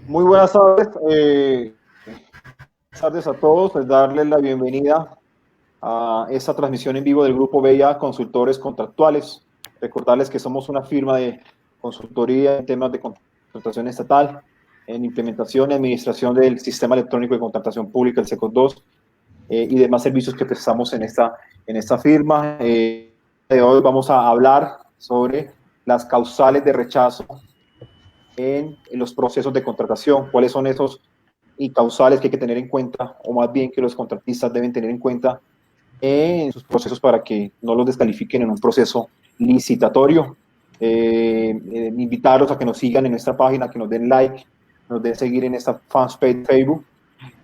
Muy buenas tardes. Buenas tardes a todos. Pues darles la bienvenida a esta transmisión en vivo del Grupo BIA Consultores Contractuales. Recordarles que somos una firma de consultoría en temas de contratación estatal, en implementación y administración del Sistema Electrónico de Contratación Pública, el SECOT 2, y demás servicios que prestamos en esta firma. De hoy vamos a hablar sobre las causales de rechazo en los procesos de contratación, cuáles son esos y causales que hay que tener en cuenta, o más bien que los contratistas deben tener en cuenta en sus procesos para que no los descalifiquen en un proceso licitatorio. Invitarlos a que nos sigan en nuestra página, que nos den like, nos den seguir en esta fanpage de Facebook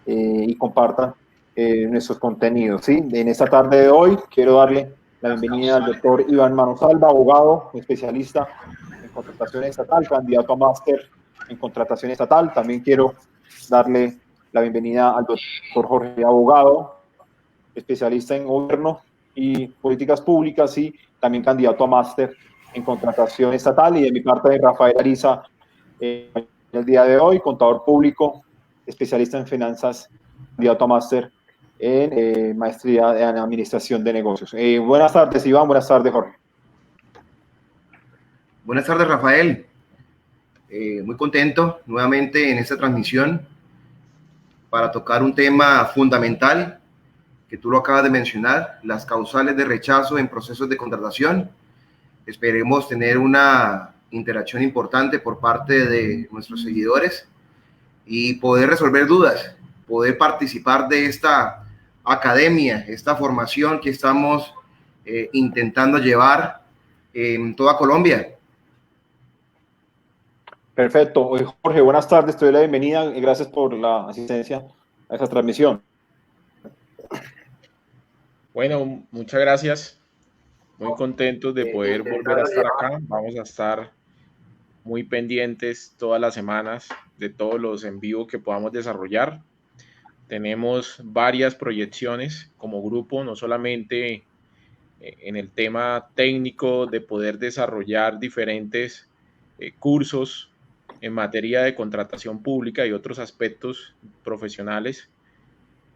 y compartan nuestros contenidos. ¿Sí? En esta tarde de hoy quiero darle la bienvenida al doctor Iván Manosalva, abogado, especialista en contratación estatal, candidato a máster en contratación estatal. También quiero darle la bienvenida al doctor Jorge, abogado, especialista en gobierno y políticas públicas y también candidato a máster en contratación estatal. Y de mi parte, Rafael Ariza, el día de hoy, contador público, especialista en finanzas, candidato a máster en maestría en administración de negocios. Buenas tardes, Iván. Buenas tardes, Jorge. Buenas tardes, Rafael. Muy contento nuevamente en esta transmisión para tocar un tema fundamental que tú lo acabas de mencionar, las causales de rechazo en procesos de contratación. Esperemos tener una interacción importante por parte de nuestros seguidores y poder resolver dudas, poder participar de esta academia, esta formación que estamos intentando llevar en toda Colombia. Perfecto. Jorge, buenas tardes, te doy la bienvenida. Gracias por la asistencia a esta transmisión. Bueno, muchas gracias. Muy contentos de poder volver a estar acá. Vamos a estar muy pendientes todas las semanas de todos los en vivo que podamos desarrollar. Tenemos varias proyecciones como grupo, no solamente en el tema técnico de poder desarrollar diferentes cursos en materia de contratación pública y otros aspectos profesionales,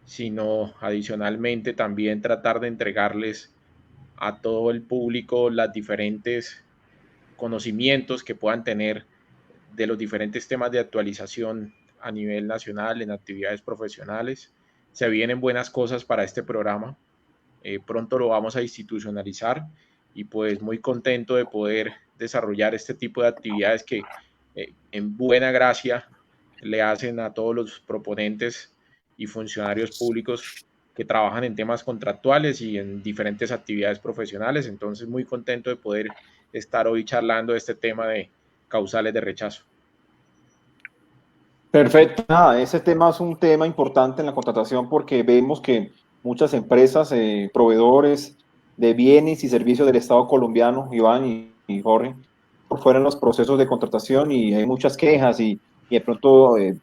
sino adicionalmente también tratar de entregarles a todo el público las diferentes conocimientos que puedan tener de los diferentes temas de actualización a nivel nacional en actividades profesionales. Se vienen buenas cosas para este programa. Pronto lo vamos a institucionalizar y pues muy contento de poder desarrollar este tipo de actividades que en buena gracia le hacen a todos los proponentes y funcionarios públicos que trabajan en temas contractuales y en diferentes actividades profesionales. Entonces, muy contento de poder estar hoy charlando de este tema de causales de rechazo. Perfecto. Ese tema es un tema importante en la contratación porque vemos que muchas empresas, proveedores de bienes y servicios del Estado colombiano, Iván y Jorge, fueron los procesos de contratación y hay muchas quejas y de pronto es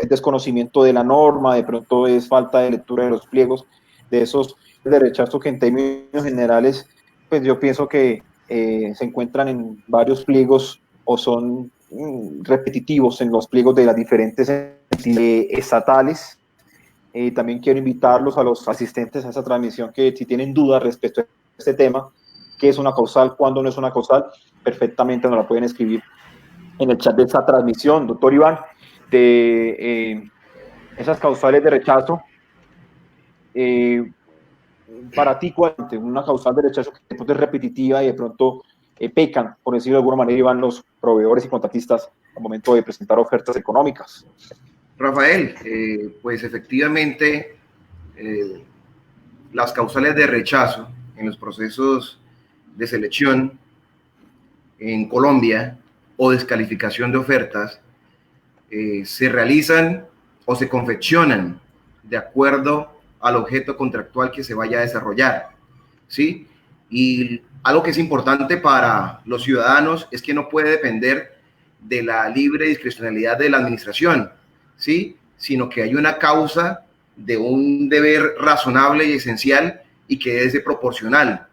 desconocimiento de la norma, de pronto es falta de lectura de los pliegos, de esos de rechazo que en términos generales, pues yo pienso que se encuentran en varios pliegos o son repetitivos en los pliegos de las diferentes estatales. También quiero invitarlos a los asistentes a esta transmisión que si tienen dudas respecto a este tema, qué es una causal, cuándo no es una causal, perfectamente nos la pueden escribir en el chat de esta transmisión. Doctor Iván, de esas causales de rechazo, para ti, ¿cuál es una causal de rechazo que de pronto es repetitiva y de pronto pecan, por decirlo de alguna manera, Iván, los proveedores y contratistas al momento de presentar ofertas económicas? Rafael, pues efectivamente las causales de rechazo en los procesos de selección en Colombia o descalificación de ofertas se realizan o se confeccionan de acuerdo al objeto contractual que se vaya a desarrollar, ¿sí? Y algo que es importante para los ciudadanos es que no puede depender de la libre discrecionalidad de la administración, ¿sí? Sino que hay una causa de un deber razonable y esencial y que debe ser proporcional.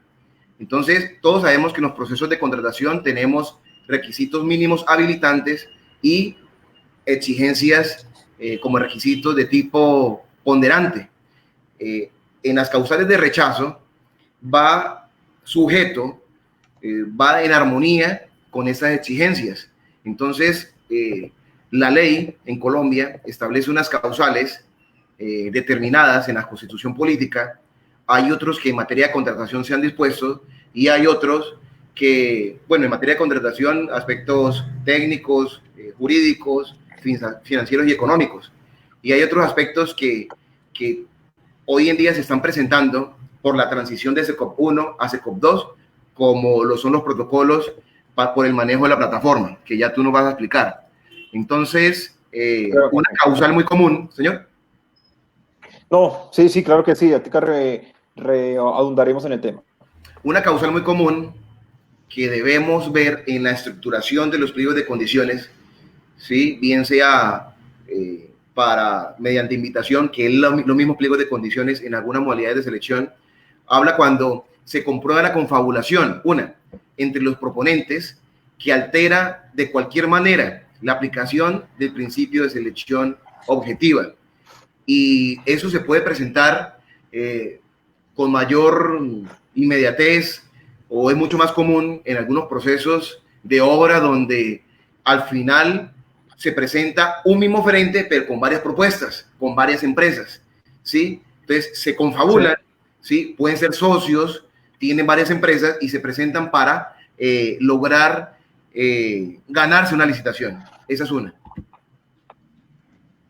Entonces, todos sabemos que en los procesos de contratación tenemos requisitos mínimos habilitantes y exigencias como requisitos de tipo ponderante. En las causales de rechazo va sujeto, va en armonía con esas exigencias. Entonces, la ley en Colombia establece unas causales determinadas en la Constitución Política. Hay otros que en materia de contratación se han dispuesto y hay otros que, bueno, en materia de contratación, aspectos técnicos, jurídicos, financieros y económicos. Y hay otros aspectos que hoy en día se están presentando por la transición de SECOP 1 a SECOP 2, como lo son los protocolos por el manejo de la plataforma, que ya tú nos vas a explicar. Entonces, una causal muy común, señor. No, sí, sí, claro que sí, ahorita redundaremos en el tema. Una causal muy común que debemos ver en la estructuración de los pliegos de condiciones, ¿sí? Bien sea mediante invitación, que es los mismos pliegos de condiciones en algunas modalidades de selección, habla cuando se comprueba la confabulación, entre los proponentes, que altera de cualquier manera la aplicación del principio de selección objetiva. Y eso se puede presentar con mayor inmediatez o es mucho más común en algunos procesos de obra donde al final se presenta un mismo oferente pero con varias propuestas, con varias empresas, ¿sí? Entonces se confabulan, ¿sí? Pueden ser socios, tienen varias empresas y se presentan para lograr ganarse una licitación. Esa es una.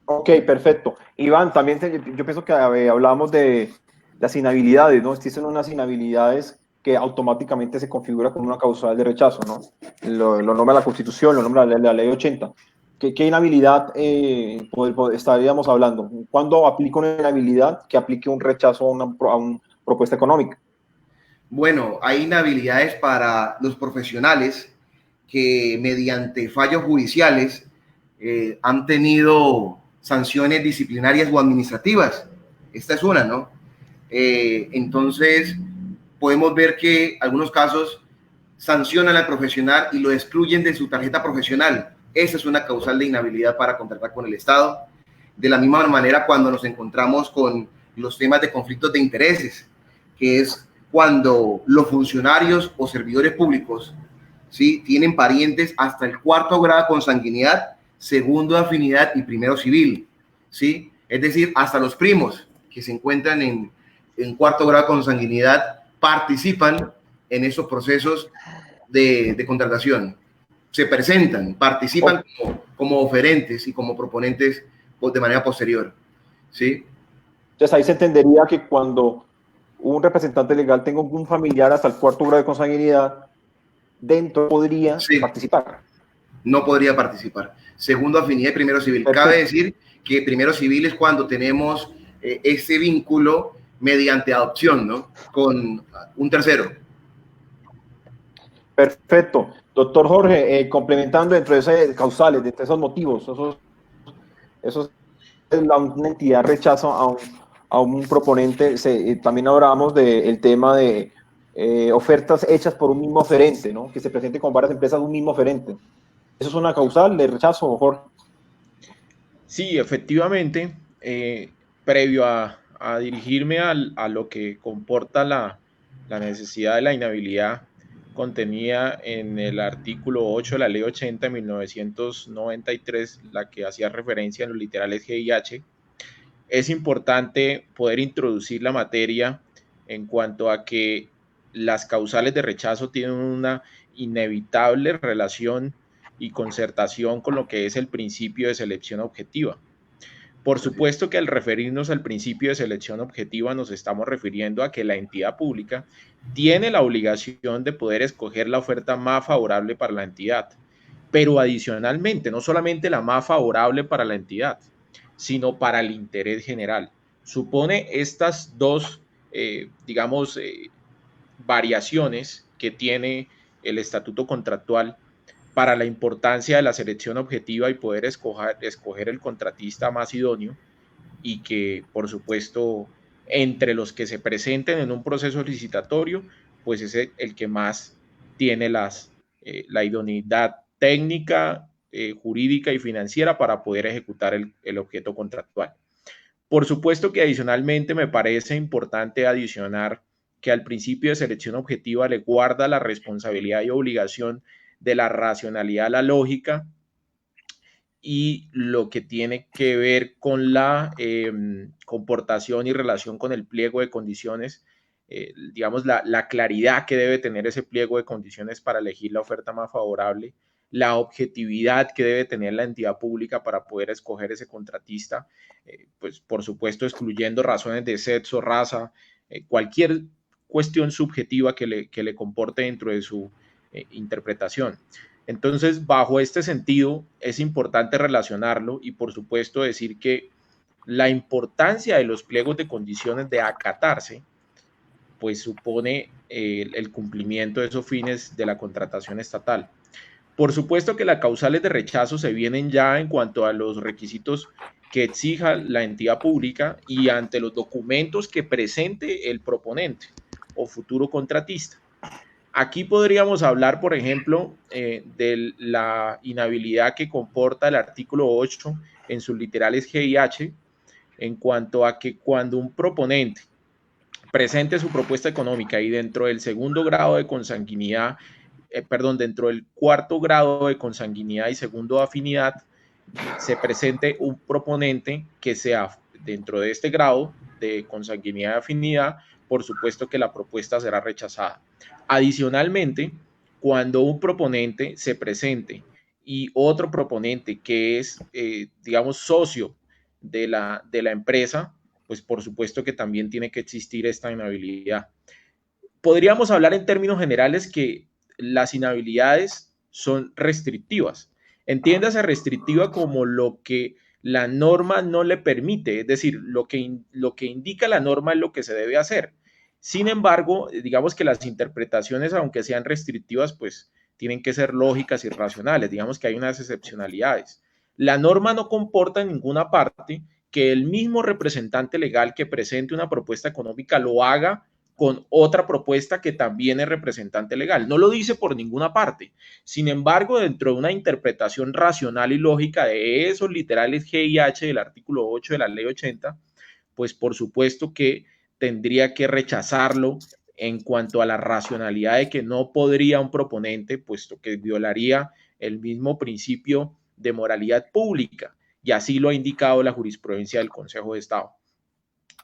Ok, perfecto. Iván, también yo pienso que hablamos de las inhabilidades, ¿no? Existen unas inhabilidades que automáticamente se configura con una causal de rechazo, ¿no? Lo nombra la Constitución, lo nombra la Ley 80. ¿Qué inhabilidad estaríamos hablando? ¿Cuándo aplica una inhabilidad que aplique un rechazo a una propuesta económica? Bueno, hay inhabilidades para los profesionales que mediante fallos judiciales han tenido sanciones disciplinarias o administrativas. Esta es una, ¿no? Entonces, podemos ver que algunos casos sancionan al profesional y lo excluyen de su tarjeta profesional. Esa es una causal de inhabilidad para contratar con el Estado. De la misma manera, cuando nos encontramos con los temas de conflictos de intereses, que es cuando los funcionarios o servidores públicos, ¿sí?, tienen parientes hasta el 4º grado de consanguinidad, 2º de afinidad y 1º civil, ¿sí? Es decir, hasta los primos que se encuentran en 4º grado de consanguinidad participan en esos procesos de contratación. Se presentan, participan como oferentes y como proponentes de manera posterior, ¿sí? Entonces ahí se entendería que cuando un representante legal tenga un familiar hasta el 4º grado de consanguinidad, dentro podría participar. No podría participar. 2º afinidad y 1º civil. Perfecto. Cabe decir que 1º civil es cuando tenemos ese vínculo mediante adopción, ¿no?, con un tercero. Perfecto. Doctor Jorge, complementando dentro de esas causales, de esos motivos, esos es una entidad rechazo a un proponente. También hablábamos del tema de ofertas hechas por un mismo oferente, ¿no? Que se presente con varias empresas un mismo oferente. ¿Eso es una causal de rechazo, Jorge? Sí, efectivamente. Previo a dirigirme a lo que comporta la necesidad de la inhabilidad contenida en el artículo 8 de la Ley 80 de 1993, la que hacía referencia en los literales G y H, es importante poder introducir la materia en cuanto a que las causales de rechazo tienen una inevitable relación y concertación con lo que es el principio de selección objetiva. Por supuesto que al referirnos al principio de selección objetiva nos estamos refiriendo a que la entidad pública tiene la obligación de poder escoger la oferta más favorable para la entidad, pero adicionalmente, no solamente la más favorable para la entidad, sino para el interés general. Supone estas dos, variaciones que tiene el estatuto contractual para la importancia de la selección objetiva y poder escoger el contratista más idóneo, y que, por supuesto, entre los que se presenten en un proceso licitatorio, pues es el que más tiene la idoneidad técnica, jurídica y financiera para poder ejecutar el objeto contractual. Por supuesto que adicionalmente me parece importante adicionar que al principio de selección objetiva le guarda la responsabilidad y obligación de la racionalidad, la lógica y lo que tiene que ver con la comportación y relación con el pliego de condiciones, digamos, la claridad que debe tener ese pliego de condiciones para elegir la oferta más favorable, la objetividad que debe tener la entidad pública para poder escoger ese contratista, pues por supuesto excluyendo razones de sexo, raza, cualquier cuestión subjetiva que le comporte dentro de su interpretación. Entonces, bajo este sentido, es importante relacionarlo y, por supuesto, decir que la importancia de los pliegos de condiciones de acatarse, pues supone el cumplimiento de esos fines de la contratación estatal. Por supuesto que las causales de rechazo se vienen ya en cuanto a los requisitos que exija la entidad pública y ante los documentos que presente el proponente o futuro contratista. Aquí podríamos hablar, por ejemplo, de la inhabilidad que comporta el artículo 8 en sus literales G y H, en cuanto a que cuando un proponente presente su propuesta económica y dentro del segundo grado de consanguinidad, dentro del cuarto grado de consanguinidad y segundo de afinidad, se presente un proponente que sea dentro de este grado de consanguinidad y afinidad, por supuesto que la propuesta será rechazada. Adicionalmente, cuando un proponente se presente y otro proponente que es, digamos, socio de la empresa, pues por supuesto que también tiene que existir esta inhabilidad. Podríamos hablar en términos generales que las inhabilidades son restrictivas. Entiéndase restrictiva como lo que la norma no le permite, es decir, lo que indica la norma es lo que se debe hacer. Sin embargo, digamos que las interpretaciones, aunque sean restrictivas, pues tienen que ser lógicas y racionales. Digamos que hay unas excepcionalidades. La norma no comporta en ninguna parte que el mismo representante legal que presente una propuesta económica lo haga con otra propuesta que también es representante legal. No lo dice por ninguna parte. Sin embargo, dentro de una interpretación racional y lógica de esos literales G y H del artículo 8 de la ley 80, pues por supuesto que tendría que rechazarlo en cuanto a la racionalidad de que no podría un proponente, puesto que violaría el mismo principio de moralidad pública, y así lo ha indicado la jurisprudencia del Consejo de Estado.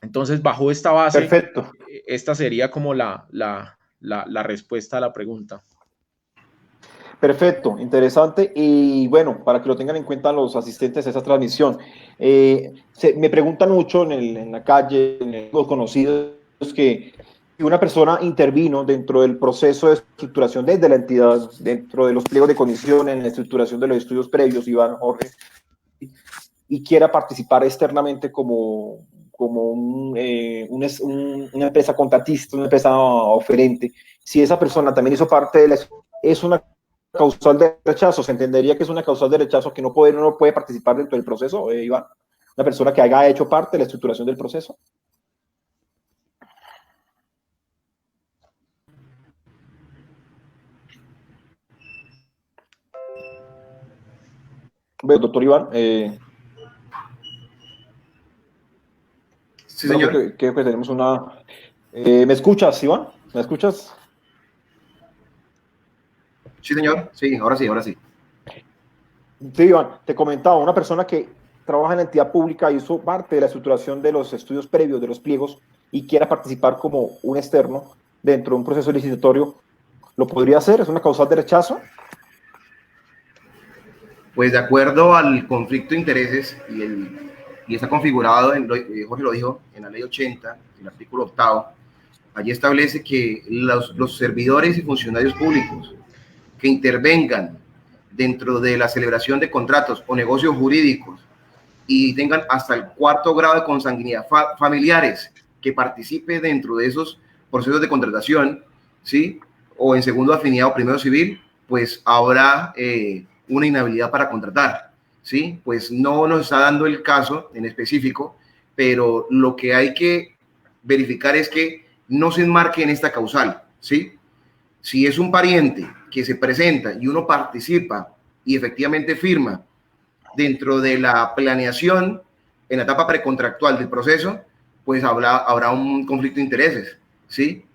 Entonces, bajo esta base, perfecto, esta sería como la respuesta a la pregunta. perfecto, interesante. Y bueno, para que lo tengan en cuenta los asistentes a esa transmisión, me preguntan mucho en la calle, en los conocidos, que una persona intervino dentro del proceso de estructuración desde la entidad, dentro de los pliegos de condiciones, en la estructuración de los estudios previos, Iván, Jorge, y quiera participar externamente como una empresa contratista, una empresa oferente. Si esa persona también hizo parte de es una causal de rechazo, se entendería que es una causal de rechazo que no puede participar dentro del proceso, Iván, una persona que haya hecho parte de la estructuración del proceso. Bueno, doctor Iván, sí, señor. Creo que tenemos una... ¿me escuchas, Iván? ¿Me escuchas? Sí, señor. Sí, ahora sí, ahora sí. Sí, Iván, te comentaba, una persona que trabaja en la entidad pública hizo parte de la estructuración de los estudios previos, de los pliegos, y quiera participar como un externo dentro de un proceso licitatorio, ¿lo podría hacer? ¿Es una causal de rechazo? Pues de acuerdo al conflicto de intereses y está configurado, Jorge lo dijo, en la ley 80, el artículo 8, allí establece que los servidores y funcionarios públicos que intervengan dentro de la celebración de contratos o negocios jurídicos y tengan hasta el 4º grado de consanguinidad familiares que participe dentro de esos procesos de contratación, ¿sí? O en segundo afinidad o primero civil, pues habrá una inhabilidad para contratar, ¿sí? Pues no nos está dando el caso en específico, pero lo que hay que verificar es que no se enmarque en esta causal, ¿sí? Si es un pariente que se presenta y uno participa y efectivamente firma dentro de la planeación en la etapa precontractual del proceso, pues habrá un conflicto de intereses, ¿sí?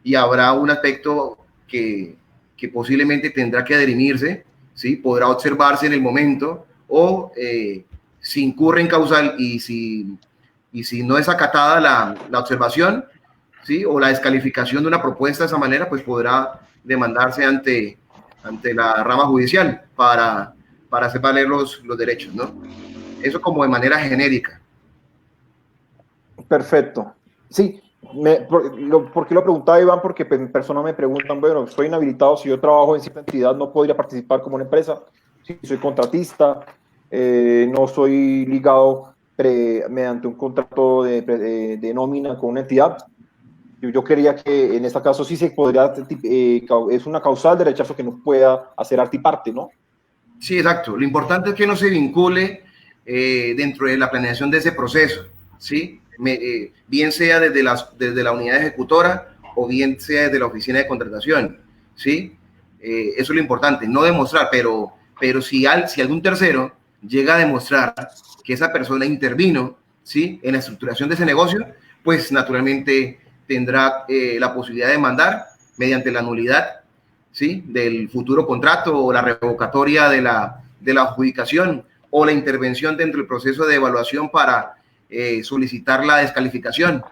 Y habrá un aspecto que posiblemente tendrá que dirimirse, ¿sí? Podrá observarse en el momento o si incurre en causal y si no es acatada la observación, ¿sí? O la descalificación de una propuesta de esa manera, pues podrá demandarse ante la rama judicial para hacer valer los derechos, ¿no? Eso como de manera genérica. Perfecto. Sí, ¿por qué lo preguntaba, Iván? Porque personas me preguntan, bueno, estoy inhabilitado, si yo trabajo en cierta entidad, no podría participar como una empresa, si soy contratista, no soy ligado mediante un contrato de nómina con una entidad. Yo quería que en este caso sí se podría, es una causal de rechazo que no pueda hacer parte, ¿no? Sí, exacto. Lo importante es que no se vincule dentro de la planeación de ese proceso, ¿sí? Bien sea desde la unidad ejecutora o bien sea desde la oficina de contratación, ¿sí? Eso es lo importante, no demostrar, pero si algún tercero llega a demostrar que esa persona intervino, ¿sí? En la estructuración de ese negocio, pues naturalmente tendrá la posibilidad de demandar mediante la nulidad, ¿sí? Del futuro contrato o la revocatoria de la adjudicación o la intervención dentro del proceso de evaluación para solicitar la descalificación.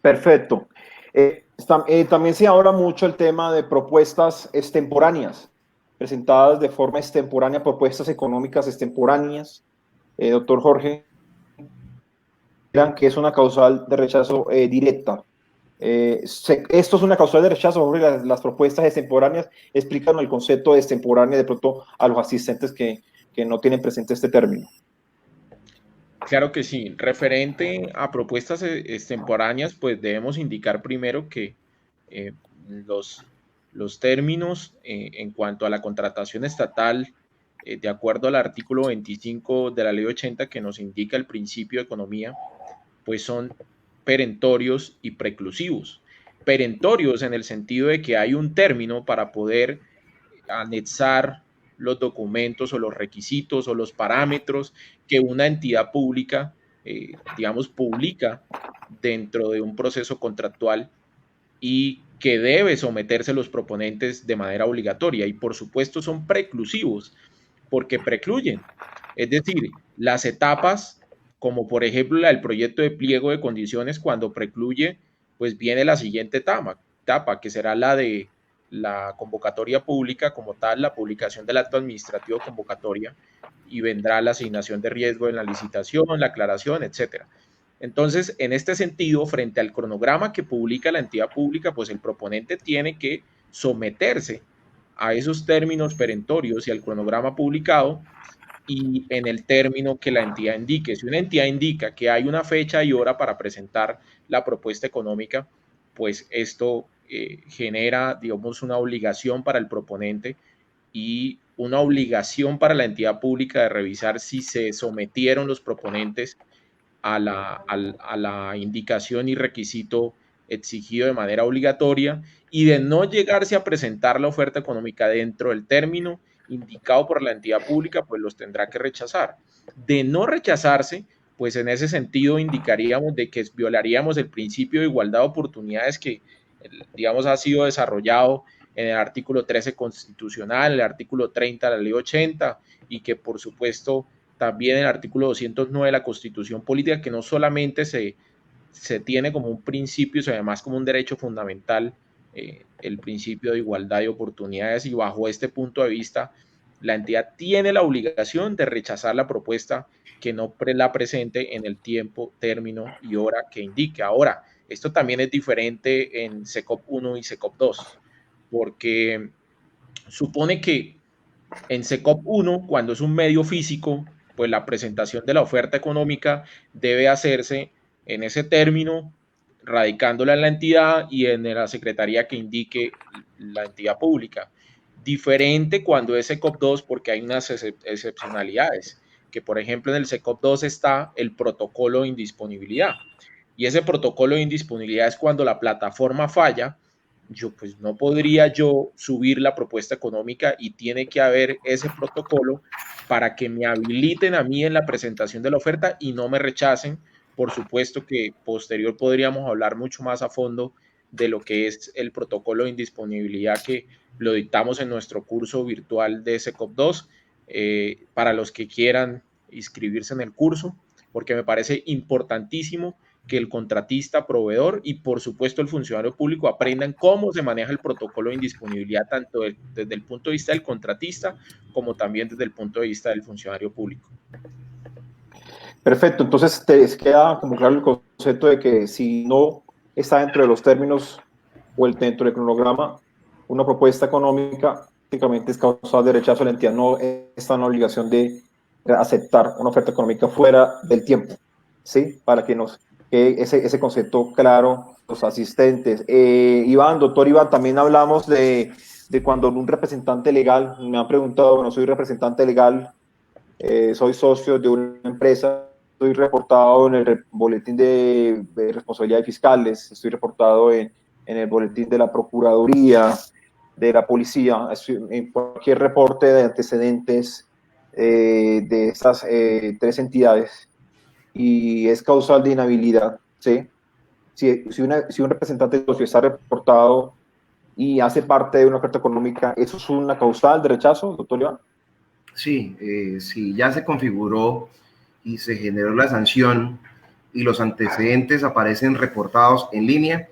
Perfecto. También se habla mucho el tema de propuestas extemporáneas, presentadas de forma extemporánea, propuestas económicas extemporáneas. Doctor Jorge, que es una causal de rechazo directa. Esto es una causal de rechazo, Jorge, las propuestas extemporáneas. Explícanos el concepto de extemporánea de pronto a los asistentes que no tienen presente este término. Claro que sí. Referente a propuestas extemporáneas, pues debemos indicar primero que eh, los términos en cuanto a la contratación estatal, de acuerdo al artículo 25 de la Ley 80 que nos indica el principio de economía, pues son perentorios y preclusivos. Perentorios en el sentido de que hay un término para poder anexar los documentos o los requisitos o los parámetros que una entidad pública, digamos, publica dentro de un proceso contractual y que debe someterse los proponentes de manera obligatoria. Y por supuesto son preclusivos, porque precluyen. Es decir, las etapas, como por ejemplo la del proyecto de pliego de condiciones, cuando precluye, pues viene la siguiente etapa que será la de la convocatoria pública como tal, la publicación del acto administrativo convocatoria, y vendrá la asignación de riesgo en la licitación, la aclaración, etcétera. Entonces, en este sentido, frente al cronograma que publica la entidad pública, pues el proponente tiene que someterse a esos términos perentorios y al cronograma publicado y en el término que la entidad indique. Si una entidad indica que hay una fecha y hora para presentar la propuesta económica, pues esto genera, digamos, una obligación para el proponente y una obligación para la entidad pública de revisar si se sometieron los proponentes a la indicación y requisito exigido de manera obligatoria y de no llegarse a presentar la oferta económica dentro del término indicado por la entidad pública, pues los tendrá que rechazar. De no rechazarse, pues en ese sentido indicaríamos de que violaríamos el principio de igualdad de oportunidades que, digamos, ha sido desarrollado en el artículo 13 constitucional, el artículo 30 de la ley 80 y que por supuesto también el artículo 209 de la Constitución Política, que no solamente se tiene como un principio, sino además como un derecho fundamental, el principio de igualdad de oportunidades, y bajo este punto de vista, la entidad tiene la obligación de rechazar la propuesta que no la presente en el tiempo, término y hora que indique. Ahora, esto también es diferente en SECOP 1 y SECOP 2, porque supone que en SECOP 1, cuando es un medio físico, pues la presentación de la oferta económica debe hacerse en ese término, radicándola en la entidad y en la secretaría que indique la entidad pública. Diferente cuando es SECOP 2 porque hay unas excepcionalidades, porque, por ejemplo, en el SECOP 2 está el protocolo de indisponibilidad. Y ese protocolo de indisponibilidad es cuando la plataforma falla, pues no podría yo subir la propuesta económica y tiene que haber ese protocolo para que me habiliten a mí en la presentación de la oferta y no me rechacen. Por supuesto que posterior podríamos hablar mucho más a fondo de lo que es el protocolo de indisponibilidad, que lo dictamos en nuestro curso virtual de SECOP 2, para los que quieran inscribirse en el curso, porque me parece importantísimo que el contratista, proveedor y por supuesto el funcionario público aprendan cómo se maneja el protocolo de indisponibilidad, tanto desde el punto de vista del contratista como también desde el punto de vista del funcionario público. Perfecto, entonces te queda como claro el concepto de que si no está dentro de los términos o dentro del cronograma, una propuesta económica prácticamente es causal de rechazo. La entidad no está en la obligación de aceptar una oferta económica fuera del tiempo, ¿sí? Para que nos quede ese concepto claro, los asistentes. Doctor Iván, también hablamos de cuando un representante legal, me han preguntado, bueno, soy representante legal, soy socio de una empresa, estoy reportado en el boletín de responsabilidades fiscales, estoy reportado en el boletín de la Procuraduría, de la Policía, en cualquier reporte de antecedentes de estas tres entidades, y es causal de inhabilidad, ¿sí? Si un representante socio está reportado y hace parte de una oferta económica, ¿eso es una causal de rechazo, doctor Iván? Sí, si ya se configuró y se generó la sanción y los antecedentes aparecen reportados en línea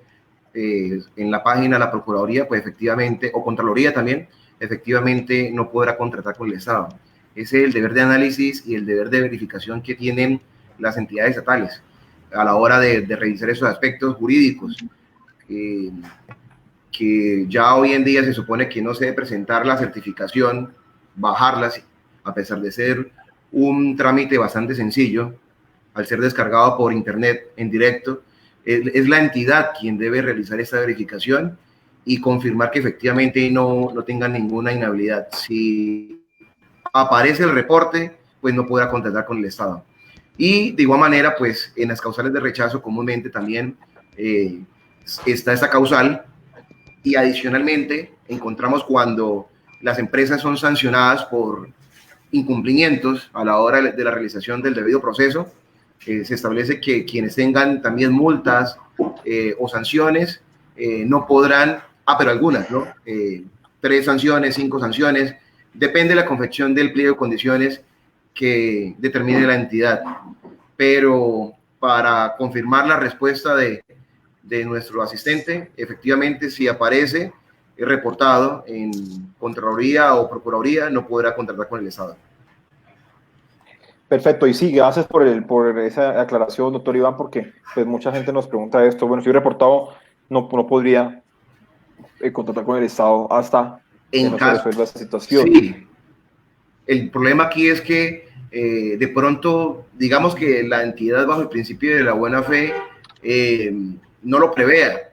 en la página de la Procuraduría, pues efectivamente, o Contraloría también, efectivamente no podrá contratar con el Estado. Ese es el deber de análisis y el deber de verificación que tienen las entidades estatales a la hora de revisar esos aspectos jurídicos, que ya hoy en día se supone que no se debe presentar la certificación, bajarlas, a pesar de ser un trámite bastante sencillo, al ser descargado por internet en directo, es la entidad quien debe realizar esta verificación y confirmar que efectivamente no tengan ninguna inhabilidad. Si aparece el reporte, pues no podrá contratar con el Estado. Y de igual manera, pues en las causales de rechazo comúnmente también está esa causal, y adicionalmente encontramos cuando las empresas son sancionadas por incumplimientos a la hora de la realización del debido proceso. Se establece que quienes tengan también multas o sanciones no podrán, pero algunas, ¿no? 3 sanciones, 5 sanciones, depende de la confección del pliego de condiciones que determine la entidad. Pero para confirmar la respuesta de nuestro asistente, efectivamente, si aparece reportado en Contraloría o Procuraduría, no podrá contratar con el Estado. Perfecto, y sí, gracias por esa aclaración, doctor Iván, porque pues mucha gente nos pregunta esto. Bueno, si reportado, no podría contratar con el Estado hasta que no se resuelva esa situación. Sí, el problema aquí es que de pronto, digamos que la entidad bajo el principio de la buena fe no lo prevea,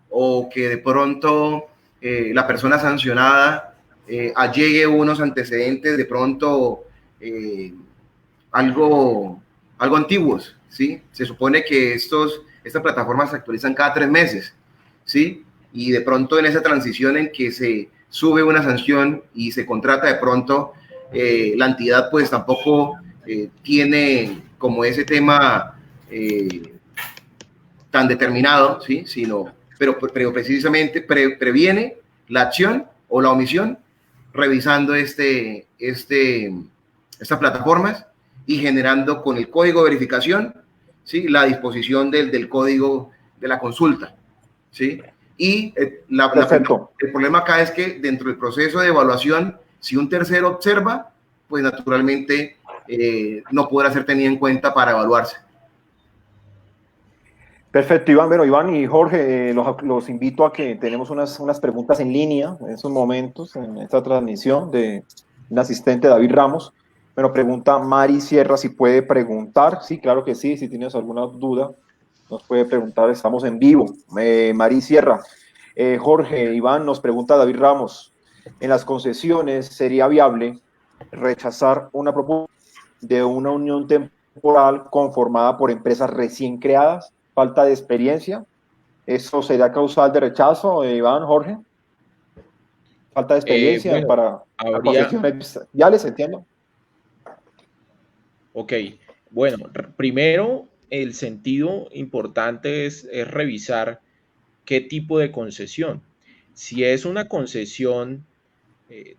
o que de pronto la persona sancionada allegue unos antecedentes de pronto algo antiguos, ¿sí? Se supone que estas plataformas se actualizan cada 3 meses, ¿sí? Y de pronto en esa transición en que se sube una sanción y se contrata, de pronto la entidad pues tampoco tiene como ese tema tan determinado, ¿sí? Pero precisamente previene la acción o la omisión revisando estas plataformas y generando con el código de verificación, ¿sí? La disposición del código de la consulta, ¿sí? Y el problema acá es que dentro del proceso de evaluación, si un tercero observa, pues naturalmente no podrá ser tenido en cuenta para evaluarse. Perfecto, Iván. Bueno, Iván y Jorge, los invito a que tenemos unas preguntas en línea en estos momentos, en esta transmisión de un asistente, David Ramos. Bueno, pregunta Mari Sierra si puede preguntar. Sí, claro que sí. Si tienes alguna duda, nos puede preguntar. Estamos en vivo. Mari Sierra. Jorge, Iván, nos pregunta David Ramos. ¿En las concesiones sería viable rechazar una propuesta de una unión temporal conformada por empresas recién creadas, falta de experiencia. ¿Eso sería causal de rechazo, Iván, Jorge? Falta de experiencia Bueno, para la habría, concesión. Ya les entiendo. ok, bueno, primero el sentido importante es revisar qué tipo de concesión. Si es una concesión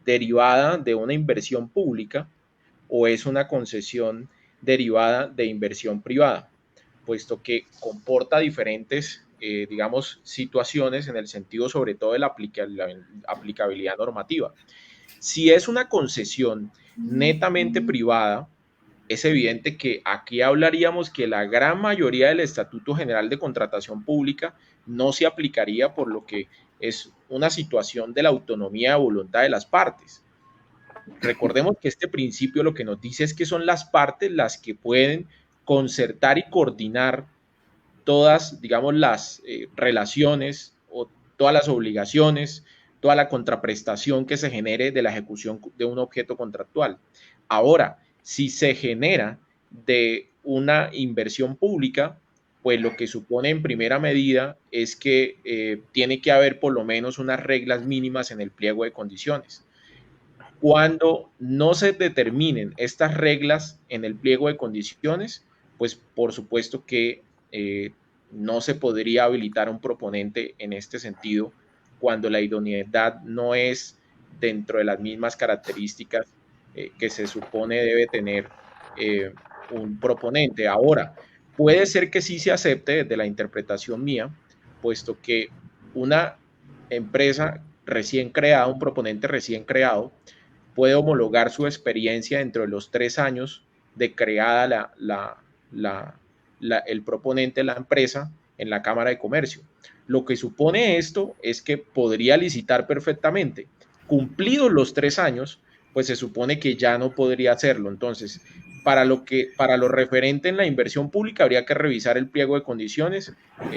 derivada de una inversión pública o es una concesión derivada de inversión privada, puesto que comporta diferentes, digamos, situaciones en el sentido sobre todo de la aplicabilidad normativa. Si es una concesión netamente privada, es evidente que aquí hablaríamos que la gran mayoría del Estatuto General de Contratación Pública no se aplicaría por lo que es una situación de la autonomía de voluntad de las partes. Recordemos que este principio lo que nos dice es que son las partes las que pueden concertar y coordinar todas, digamos, las relaciones o todas las obligaciones, toda la contraprestación que se genere de la ejecución de un objeto contractual. Ahora, si se genera de una inversión pública, pues lo que supone en primera medida es que tiene que haber por lo menos unas reglas mínimas en el pliego de condiciones. Cuando no se determinen estas reglas en el pliego de condiciones, pues por supuesto que no se podría habilitar a un proponente en este sentido cuando la idoneidad no es dentro de las mismas características que se supone debe tener un proponente. Ahora, puede ser que sí se acepte desde la interpretación mía, puesto que una empresa recién creada, un proponente recién creado, puede homologar su experiencia dentro de los 3 años de creada el proponente de la empresa en la Cámara de Comercio. Lo que supone esto es que podría licitar perfectamente. Cumplidos los 3 años, pues se supone que ya no podría hacerlo. Entonces, para lo referente en la inversión pública, habría que revisar el pliego de condiciones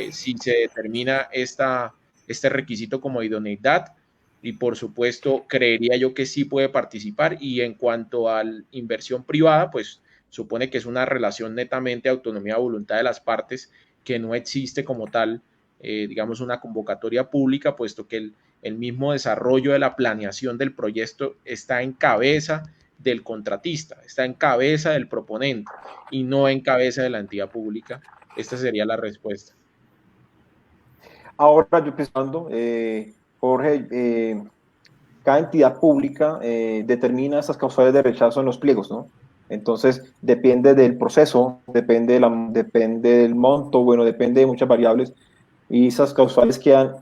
si se determina este requisito como idoneidad, y por supuesto creería yo que sí puede participar. Y en cuanto a la inversión privada, pues supone que es una relación netamente de autonomía de voluntad de las partes, que no existe como tal, digamos, una convocatoria pública, puesto que el mismo desarrollo de la planeación del proyecto está en cabeza del contratista, está en cabeza del proponente y no en cabeza de la entidad pública. Esta sería la respuesta. Ahora yo pensando, Jorge, cada entidad pública determina esas causales de rechazo en los pliegos, ¿no? Entonces, depende del proceso, depende del monto, bueno, depende de muchas variables, y esas causales quedan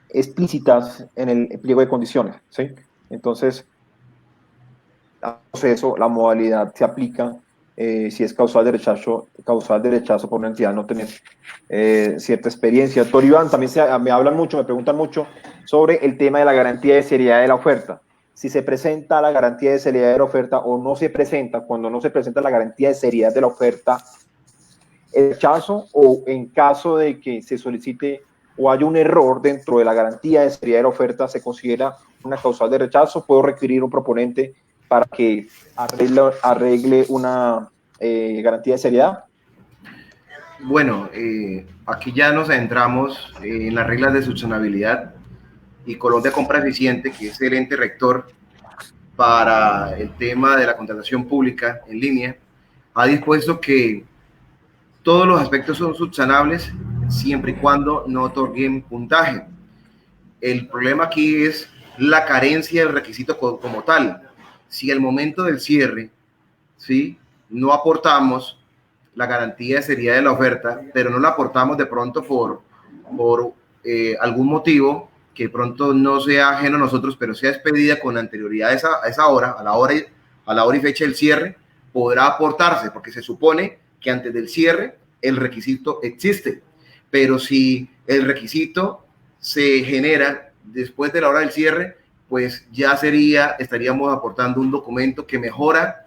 explícitas en el pliego de condiciones, ¿sí? Entonces, el proceso, la modalidad se aplica si es causal de rechazo por una entidad no tener cierta experiencia. Doctor Iván, también me hablan mucho, me preguntan mucho sobre el tema de la garantía de seriedad de la oferta. Si se presenta la garantía de seriedad de la oferta o no se presenta, cuando no se presenta la garantía de seriedad de la oferta, el rechazo, o en caso de que se solicite o haya un error dentro de la garantía de seriedad de la oferta, se considera una causal de rechazo. Puedo requerir un proponente para que arregle una garantía de seriedad. Bueno, aquí ya nos adentramos en las reglas de sustentabilidad, y Colombia Compra Eficiente, que es el ente rector para el tema de la contratación pública en línea, ha dispuesto que todos los aspectos son subsanables siempre y cuando no otorguen puntaje. El problema aquí es la carencia del requisito como tal. Si al momento del cierre, ¿sí?, no aportamos la garantía de seriedad de la oferta, pero no la aportamos de pronto por algún motivo que de pronto no sea ajeno a nosotros, pero sea expedida con anterioridad a esa hora, a la hora y fecha del cierre, podrá aportarse, porque se supone que antes del cierre el requisito existe. Pero si el requisito se genera después de la hora del cierre, pues ya estaríamos aportando un documento que mejora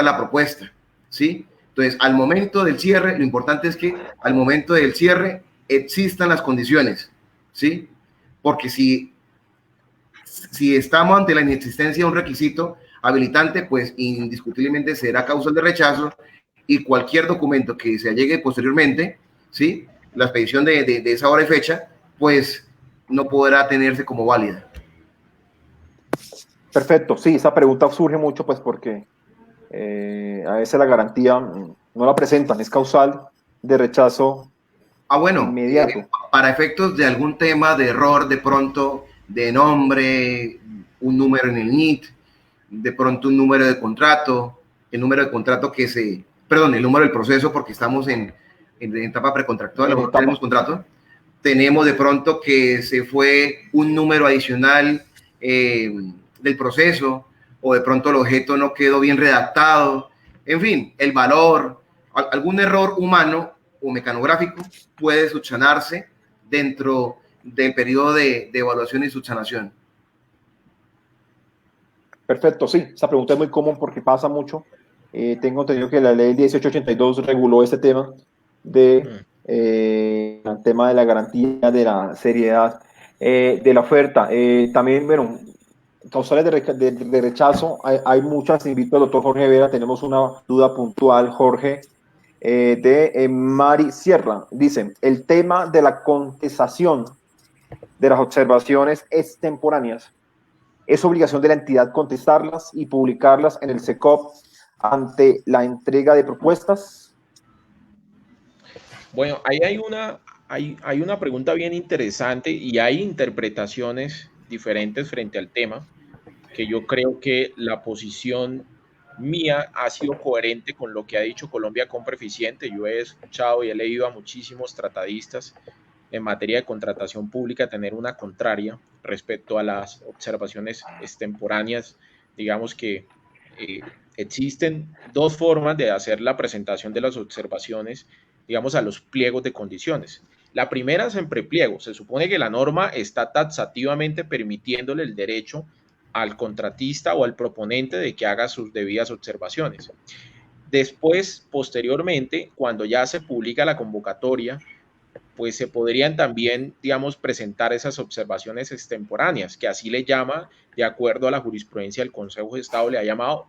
la propuesta, ¿sí? Entonces, al momento del cierre, lo importante es que al momento del cierre existan las condiciones, ¿sí? Porque si si estamos ante la inexistencia de un requisito habilitante, pues indiscutiblemente será causal de rechazo, y cualquier documento que se allegue posteriormente, ¿sí?, la expedición de esa hora y fecha, pues no podrá tenerse como válida. Perfecto, sí, esa pregunta surge mucho pues porque a veces la garantía no la presentan, es causal de rechazo Bueno, inmediato. para efectos de algún tema de error, de pronto, de nombre, un número en el NIT, de pronto un número de contrato, el número de contrato el número del proceso, porque estamos en etapa precontractual, no tenemos contrato. Tenemos de pronto que se fue un número adicional del proceso, o de pronto el objeto no quedó bien redactado, en fin, el valor, algún error humano o mecanográfico puede subsanarse dentro del periodo de evaluación y subsanación. Perfecto, sí, esa pregunta es muy común porque pasa mucho. Tengo entendido que la ley 1882 reguló este tema el tema de la garantía de la seriedad de la oferta. También, bueno, causales de rechazo, hay muchas. Invito al doctor Jorge Vera, tenemos una duda puntual, Jorge, de Mari Sierra. Dice, el tema de la contestación de las observaciones extemporáneas, ¿es obligación de la entidad contestarlas y publicarlas en el SECOP ante la entrega de propuestas? Bueno, ahí hay una pregunta bien interesante y hay interpretaciones diferentes frente al tema, que yo creo que la posición mía ha sido coherente con lo que ha dicho Colombia Compra Eficiente. Yo he escuchado y he leído a muchísimos tratadistas en materia de contratación pública tener una contraria respecto a las observaciones extemporáneas. Digamos que existen dos formas de hacer la presentación de las observaciones, digamos, a los pliegos de condiciones. La primera es en prepliego. Se supone que la norma está taxativamente permitiéndole el derecho al contratista o al proponente de que haga sus debidas observaciones. Después, posteriormente, cuando ya se publica la convocatoria, pues se podrían también, digamos, presentar esas observaciones extemporáneas, que así le llama, de acuerdo a la jurisprudencia del Consejo de Estado, le ha llamado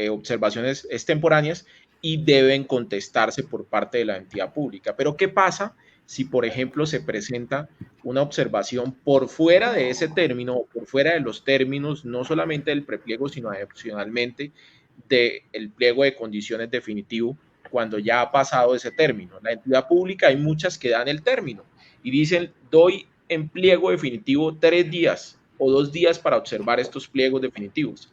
observaciones extemporáneas, y deben contestarse por parte de la entidad pública. Pero ¿qué pasa si, por ejemplo, se presenta una observación por fuera de ese término o por fuera de los términos, no solamente del prepliego, sino adicionalmente del pliego de condiciones definitivo, cuando ya ha pasado ese término? La entidad pública, hay muchas que dan el término y dicen, doy en pliego definitivo 3 días o 2 días para observar estos pliegos definitivos.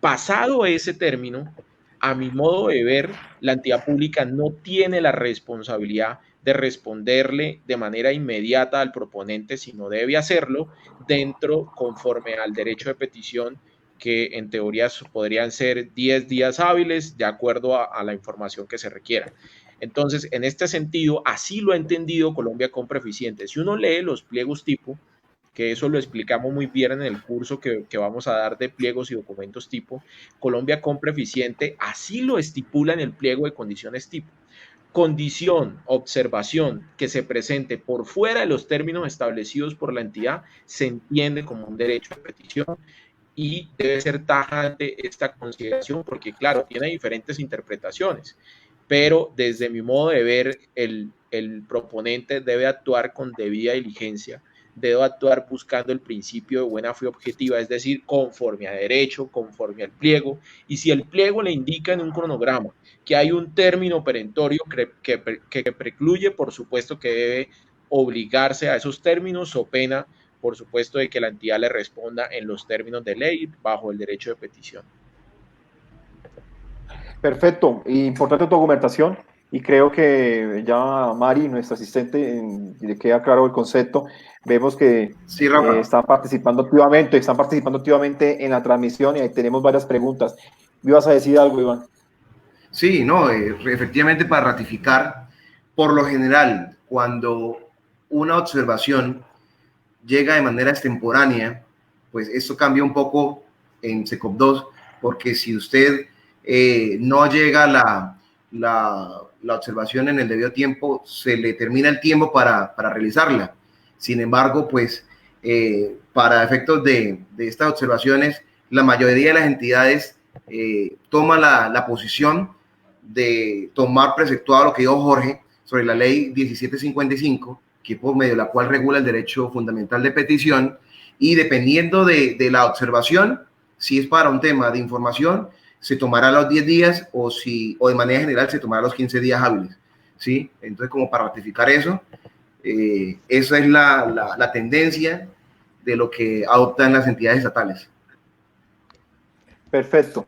Pasado ese término, a mi modo de ver, la entidad pública no tiene la responsabilidad de responderle de manera inmediata al proponente, sino debe hacerlo conforme al derecho de petición, que en teoría podrían ser 10 días hábiles de acuerdo a la información que se requiera. Entonces, en este sentido, así lo ha entendido Colombia Compra Eficiente. Si uno lee los pliegos tipo, que eso lo explicamos muy bien en el curso que vamos a dar de pliegos y documentos tipo, Colombia Compra Eficiente así lo estipula en el pliego de condiciones tipo. Condición, observación que se presente por fuera de los términos establecidos por la entidad se entiende como un derecho de petición, y debe ser tajante esta consideración porque, claro, tiene diferentes interpretaciones, pero desde mi modo de ver, el proponente debe actuar con debida diligencia, debe actuar buscando el principio de buena fe objetiva, es decir, conforme a derecho, conforme al pliego, y si el pliego le indica en un cronograma que hay un término perentorio que precluye, por supuesto que debe obligarse a esos términos, o pena, por supuesto, de que la entidad le responda en los términos de ley bajo el derecho de petición. Perfecto, importante documentación, y creo que ya Mari, nuestra asistente, le queda claro el concepto. Vemos que sí, están participando activamente en la transmisión, y ahí tenemos varias preguntas. ¿Me ibas a decir algo, Iván? Sí, no, efectivamente, para ratificar, por lo general, cuando una observación llega de manera extemporánea, pues esto cambia un poco en SECOP 2, porque si usted no llega la observación en el debido tiempo, se le termina el tiempo para realizarla. Sin embargo, pues para efectos de estas observaciones, la mayoría de las entidades toma la posición de tomar preceptuado lo que dijo Jorge sobre la ley 1755, que por medio de la cual regula el derecho fundamental de petición, y dependiendo de la observación, si es para un tema de información, se tomará los 10 días o de manera general se tomará los 15 días hábiles, ¿sí? Entonces, como para ratificar eso, esa es la tendencia de lo que adoptan las entidades estatales. Perfecto.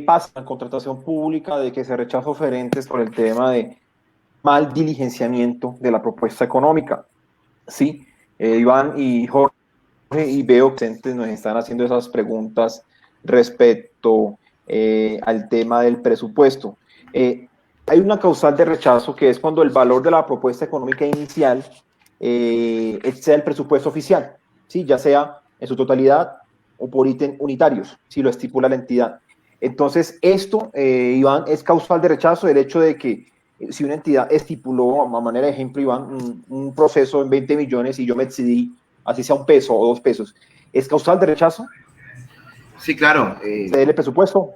Pasa la contratación pública de que se rechaza oferentes por el tema de mal diligenciamiento de la propuesta económica. Sí, Iván y Jorge, y veo que nos están haciendo esas preguntas respecto al tema del presupuesto. Hay una causal de rechazo que es cuando el valor de la propuesta económica inicial excede el presupuesto oficial, ¿sí? Ya sea en su totalidad o por ítem unitarios, si lo estipula la entidad. Entonces, esto, Iván, es causal de rechazo, el hecho de que si una entidad estipuló, a manera de ejemplo, Iván, un proceso en 20 millones y yo me excedí, así sea un peso o 2 pesos, ¿es causal de rechazo? Sí, claro. ¿Exceder el presupuesto?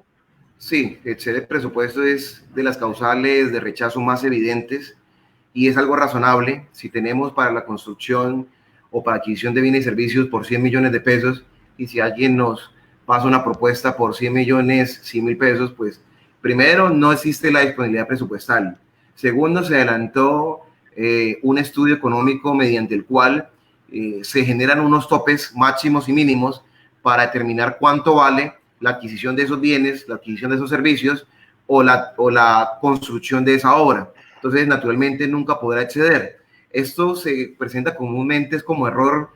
Sí, exceder el presupuesto es de las causales de rechazo más evidentes y es algo razonable. Si tenemos para la construcción o para adquisición de bienes y servicios por 100 millones de pesos y si alguien nos pasa una propuesta por 100 millones, 100 mil pesos, pues primero no existe la disponibilidad presupuestal. Segundo, se adelantó un estudio económico mediante el cual se generan unos topes máximos y mínimos para determinar cuánto vale la adquisición de esos bienes, la adquisición de esos servicios o la construcción de esa obra. Entonces, naturalmente, nunca podrá exceder. Esto se presenta comúnmente como error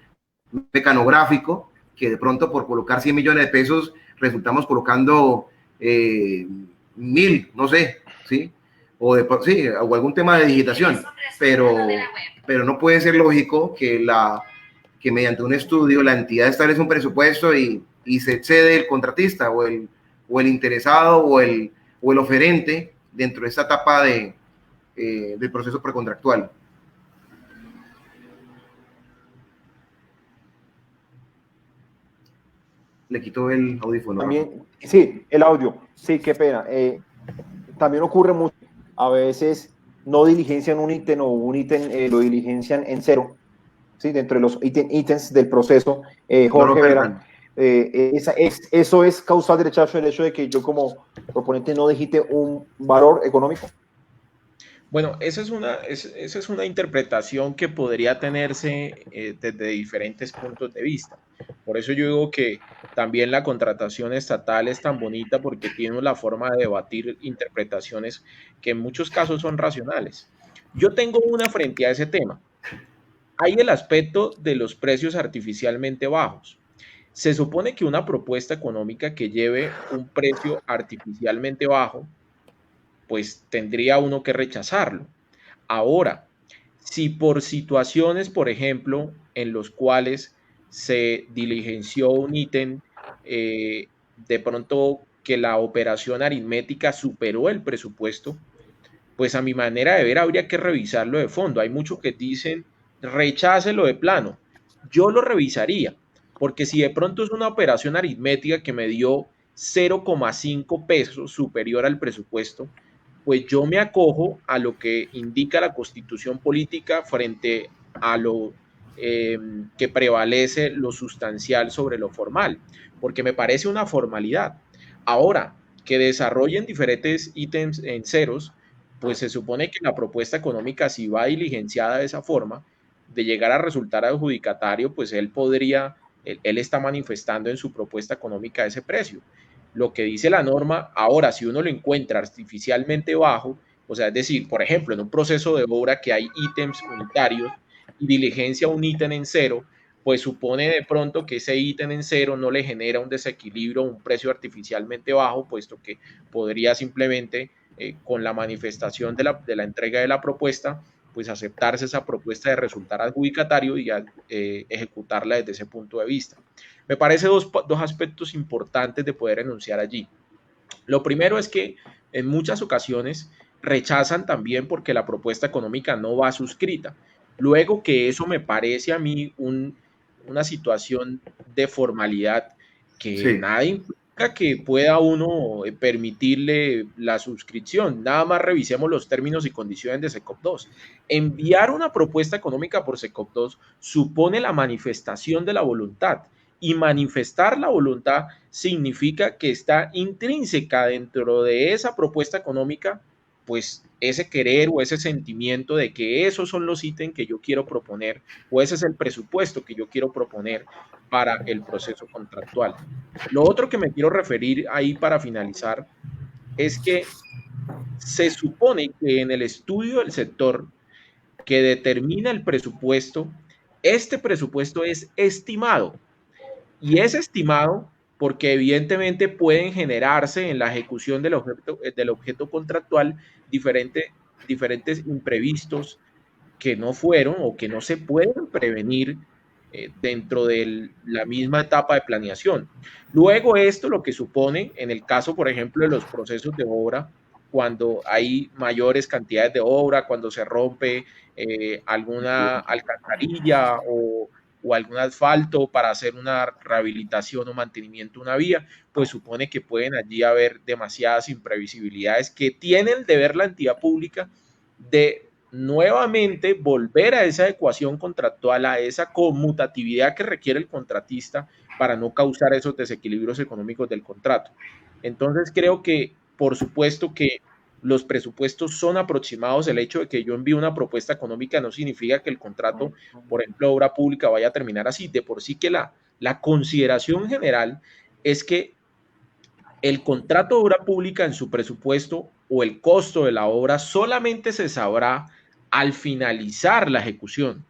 mecanográfico, que de pronto por colocar 100 millones de pesos resultamos colocando 1.000, no sé, ¿sí? O algún tema de digitación, pero no puede ser lógico que mediante un estudio la entidad establece un presupuesto y se excede el contratista o el interesado o el oferente dentro de esta etapa del proceso precontractual. Le quito el audífono. También, sí, el audio. Sí, qué pena. También ocurre mucho. A veces no diligencian un ítem o un ítem lo diligencian en cero. ¿Sí? Dentro de los ítems del proceso. Jorge Vera, ¿eso es causal de rechazo, el hecho de que yo como proponente no digite un valor económico? Bueno, esa es una interpretación que podría tenerse desde diferentes puntos de vista. Por eso yo digo que también la contratación estatal es tan bonita porque tiene la forma de debatir interpretaciones que en muchos casos son racionales. Yo tengo una frente a ese tema. Hay el aspecto de los precios artificialmente bajos. Se supone que una propuesta económica que lleve un precio artificialmente bajo, pues tendría uno que rechazarlo. Ahora, si por situaciones, por ejemplo, en los cuales se diligenció un ítem, de pronto que la operación aritmética superó el presupuesto, pues a mi manera de ver habría que revisarlo de fondo. Hay muchos que dicen, rechácelo de plano. Yo lo revisaría, porque si de pronto es una operación aritmética que me dio 0,5 pesos superior al presupuesto, pues yo me acojo a lo que indica la Constitución política frente a lo que prevalece lo sustancial sobre lo formal, porque me parece una formalidad. Ahora, que desarrollen diferentes ítems en ceros, pues se supone que la propuesta económica, si va diligenciada de esa forma, de llegar a resultar adjudicatario, pues él está manifestando en su propuesta económica ese precio. Lo que dice la norma, ahora, si uno lo encuentra artificialmente bajo, o sea, es decir, por ejemplo, en un proceso de obra que hay ítems unitarios y diligencia un ítem en cero, pues supone de pronto que ese ítem en cero no le genera un desequilibrio, un precio artificialmente bajo, puesto que podría simplemente, con la manifestación de la entrega de la propuesta, pues aceptarse esa propuesta de resultar adjudicatario y ejecutarla desde ese punto de vista. Me parece dos aspectos importantes de poder enunciar allí. Lo primero es que en muchas ocasiones rechazan también porque la propuesta económica no va suscrita. Luego que eso me parece a mí una situación de formalidad que Sí. nada implica que pueda uno permitirle la suscripción. Nada más revisemos los términos y condiciones de SECOP 2. Enviar una propuesta económica por SECOP 2 supone la manifestación de la voluntad, y manifestar la voluntad significa que está intrínseca dentro de esa propuesta económica, pues ese querer o ese sentimiento de que esos son los ítems que yo quiero proponer, o ese es el presupuesto que yo quiero proponer para el proceso contractual. Lo otro que me quiero referir ahí para finalizar es que se supone que en el estudio del sector que determina el presupuesto, este presupuesto es estimado, y es estimado porque evidentemente pueden generarse en la ejecución del objeto contractual diferentes imprevistos que no fueron o que no se pueden prevenir dentro de la misma etapa de planeación. Luego esto lo que supone, en el caso, por ejemplo, de los procesos de obra, cuando hay mayores cantidades de obra, cuando se rompe alguna alcantarilla o algún asfalto para hacer una rehabilitación o mantenimiento de una vía, pues supone que pueden allí haber demasiadas imprevisibilidades que tiene el deber la entidad pública de nuevamente volver a esa ecuación contractual, a esa conmutatividad que requiere el contratista para no causar esos desequilibrios económicos del contrato. Entonces creo que, por supuesto que los presupuestos son aproximados. El hecho de que yo envíe una propuesta económica no significa que el contrato, por ejemplo, obra pública, vaya a terminar así. De por sí que la consideración general es que el contrato de obra pública en su presupuesto o el costo de la obra solamente se sabrá al finalizar la ejecución.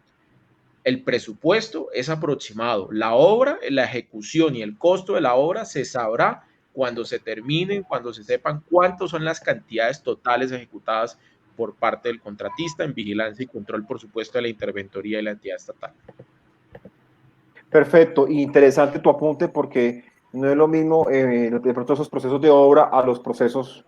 El presupuesto es aproximado. La obra, la ejecución y el costo de la obra se sabrá cuando se terminen, cuando se sepan cuántas son las cantidades totales ejecutadas por parte del contratista en vigilancia y control, por supuesto, de la interventoría y la entidad estatal. Perfecto, interesante tu apunte porque no es lo mismo de pronto esos procesos de obra a los procesos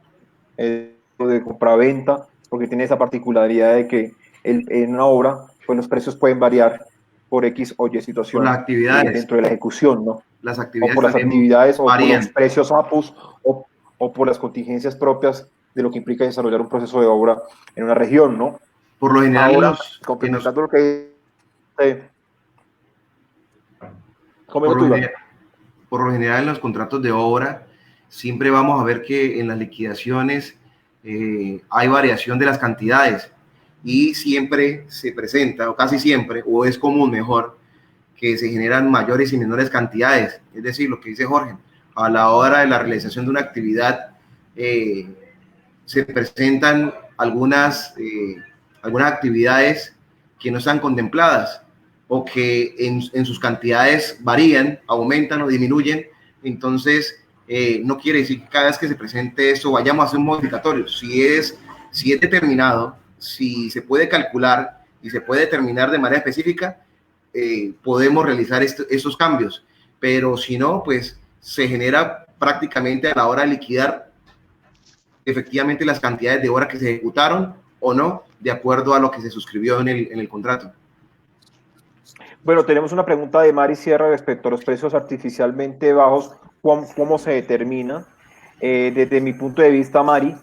de compraventa, porque tiene esa particularidad de que en una obra pues los precios pueden variar por X o Y Por las situación actividades. dentro de la ejecución, ¿no? Las O actividades por las también actividades o varían. por los precios APUS o por las contingencias propias de lo que implica desarrollar un proceso de obra en una región, ¿no? Por lo general, ahora, complementando lo que por lo general en los contratos de obra siempre vamos a ver que en las liquidaciones hay variación de las cantidades y siempre se presenta, o casi siempre, o es común mejor, que se generan mayores y menores cantidades. Es decir, lo que dice Jorge, a la hora de la realización de una actividad se presentan algunas actividades que no están contempladas o que en sus cantidades varían, aumentan o disminuyen. Entonces, no quiere decir que cada vez que se presente eso vayamos a hacer un modificatorio. Si es determinado, si se puede calcular y se puede determinar de manera específica, podemos realizar esos cambios. Pero si no, pues se genera prácticamente a la hora de liquidar efectivamente las cantidades de horas que se ejecutaron o no, de acuerdo a lo que se suscribió en el contrato. Bueno, tenemos una pregunta de Mari Sierra respecto a los precios artificialmente bajos. ¿Cómo se determina? Desde mi punto de vista, Mari,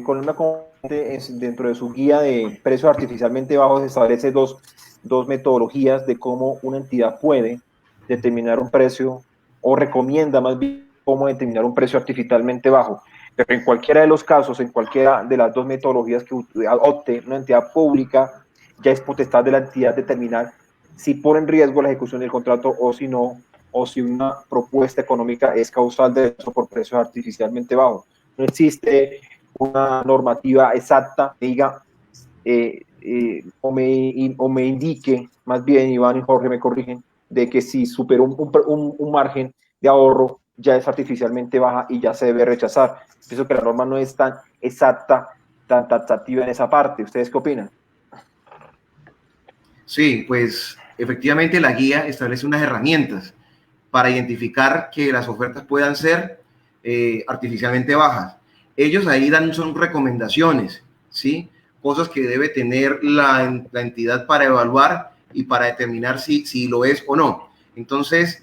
con una dentro de su guía de precios artificialmente bajos establece dos metodologías de cómo una entidad puede determinar un precio o recomienda más bien cómo determinar un precio artificialmente bajo. Pero en cualquiera de los casos, en cualquiera de las dos metodologías que adopte una entidad pública, ya es potestad de la entidad determinar si pone en riesgo la ejecución del contrato o si no, o si una propuesta económica es causal de eso por precios artificialmente bajos. No existe una normativa exacta que diga o me indique, más bien Iván y Jorge me corrigen, de que si superó un margen de ahorro ya es artificialmente baja y ya se debe rechazar. Pienso que la norma no es tan exacta, tan taxativa en esa parte. ¿Ustedes qué opinan? Sí, pues efectivamente la guía establece unas herramientas para identificar que las ofertas puedan ser artificialmente bajas. Ellos ahí son recomendaciones, ¿sí? Cosas que debe tener la entidad para evaluar y para determinar si lo es o no. Entonces,